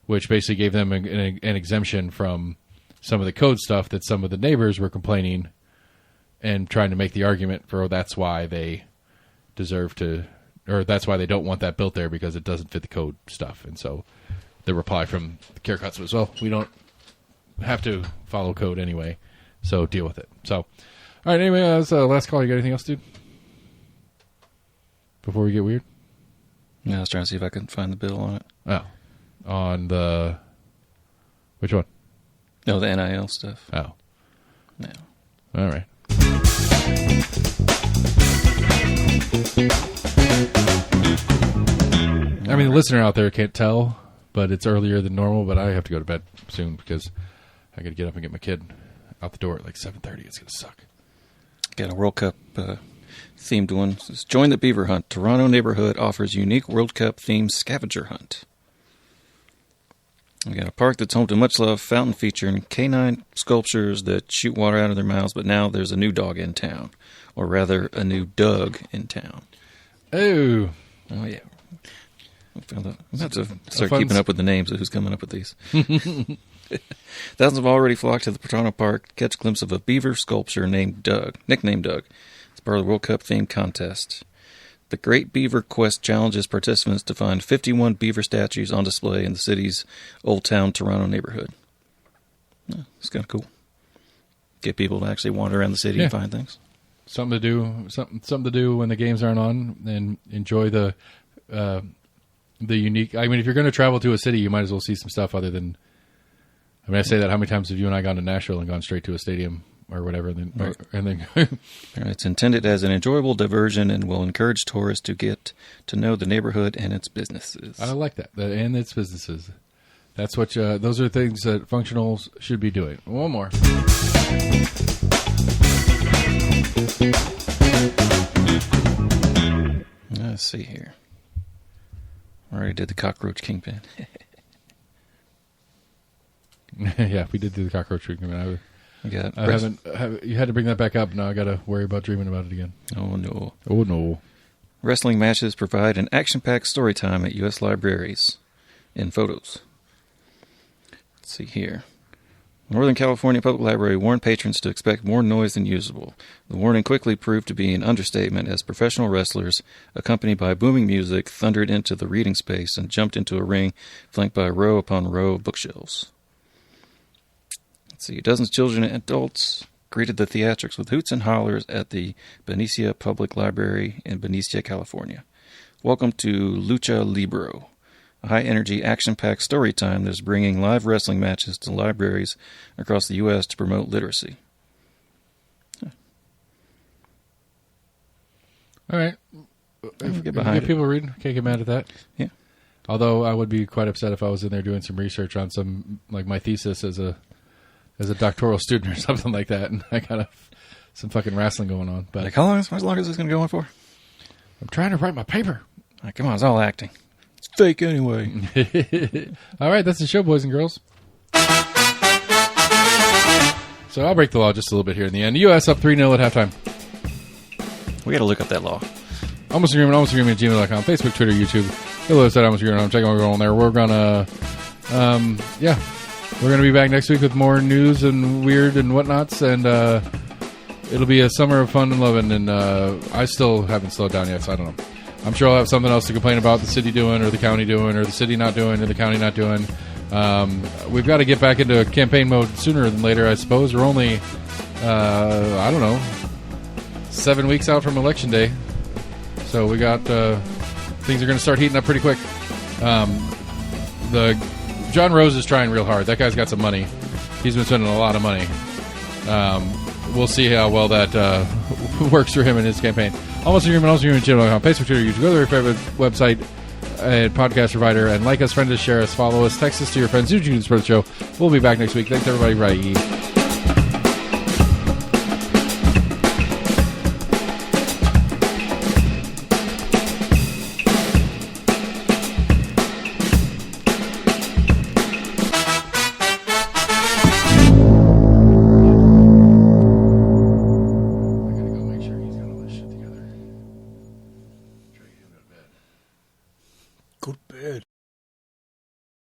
which basically gave them an exemption from some of the code stuff that some of the neighbors were complaining and trying to make the argument for, that's why they deserve to, or that's why they don't want that built there, because it doesn't fit the code stuff. And so the reply from the care cuts was, well, we don't have to follow code anyway, so deal with it. So, all right, anyway, that's last call. You got anything else, dude? Before we get weird? Yeah, I was trying to see if I could find the bill on it. Oh. On the... Which one? No, the NIL stuff. Oh. No. All right. I mean, the listener out there can't tell, but it's earlier than normal, but I have to go to bed soon because I got to get up and get my kid out the door at like 7:30. It's going to suck. Got a World Cup themed one. It says, join the beaver hunt. Toronto neighborhood offers unique World Cup themed scavenger hunt. We got a park that's home to much loved fountain featuring canine sculptures that shoot water out of their mouths, but now there's a new dog in town. Or rather, a new Doug in town. Oh, yeah. I'm have to start keeping up with the names of who's coming up with these. Thousands have already flocked to the Toronto Park to catch a glimpse of a beaver sculpture nicknamed Doug. It's part of the World Cup themed contest. The Great Beaver Quest challenges participants to find 51 beaver statues on display in the city's Old Town Toronto neighborhood. Yeah, it's kind of cool. Get people to actually wander around the city and find things. Something to do when the games aren't on, and enjoy the unique. I mean, if you're going to travel to a city, you might as well see some stuff other than. I mean, I say that. How many times have you and I gone to Nashville and gone straight to a stadium or whatever, and then It's intended as an enjoyable diversion and will encourage tourists to get to know the neighborhood and its businesses. I like that, and its businesses. That's what. Those are things that functionals should be doing. One more. Let's see here. I already did the cockroach kingpin. Yeah, we did do the cockroach kingpin. You had to bring that back up. Now I got to worry about dreaming about it again. Oh no! Oh no! Wrestling matches provide an action-packed story time at U.S. libraries in photos. Let's see here. Northern California Public Library warned patrons to expect more noise than usual. The warning quickly proved to be an understatement as professional wrestlers, accompanied by booming music, thundered into the reading space and jumped into a ring flanked by row upon row of bookshelves. Let's see. Dozens of children and adults greeted the theatrics with hoots and hollers at the Benicia Public Library in Benicia, California. Welcome to Lucha Libre, a high-energy, action-packed story time that is bringing live wrestling matches to libraries across the U.S. to promote literacy. All right. Get behind people reading. Can't get mad at that. Yeah. Although I would be quite upset if I was in there doing some research on some, like my thesis as a doctoral student or something like that, and I got some fucking wrestling going on. But Like, how long is this going to go on for? I'm trying to write my paper. Like, come on, it's all acting. It's fake anyway. All right, that's the show, boys and girls. So I'll break the law just a little bit here in the end. U.S. up 3-0 at halftime. We got to look up that law. Almost Agreement at gmail.com. Facebook, Twitter, YouTube. Hello, it's Almost Agreement. Check out what's going on there. We're going to, we're going to be back next week with more news and weird and whatnots, and it'll be a summer of fun and loving, and I still haven't slowed down yet, so I don't know. I'm sure I'll have something else to complain about the city doing, or the county doing, or the city not doing, or the county not doing. We've got to get back into campaign mode sooner than later, I suppose. We're only, 7 weeks out from Election Day. So we got, things are going to start heating up pretty quick. John Rose is trying real hard. That guy's got some money. He's been spending a lot of money. We'll see how well that works for him in his campaign. Almost Agreement, channel.com, Facebook, Twitter, YouTube. Go to your favorite website and podcast provider and like us, friend us, share us, follow us, text us to your friends. Do you spread the show? We'll be back next week. Thanks, everybody. Right.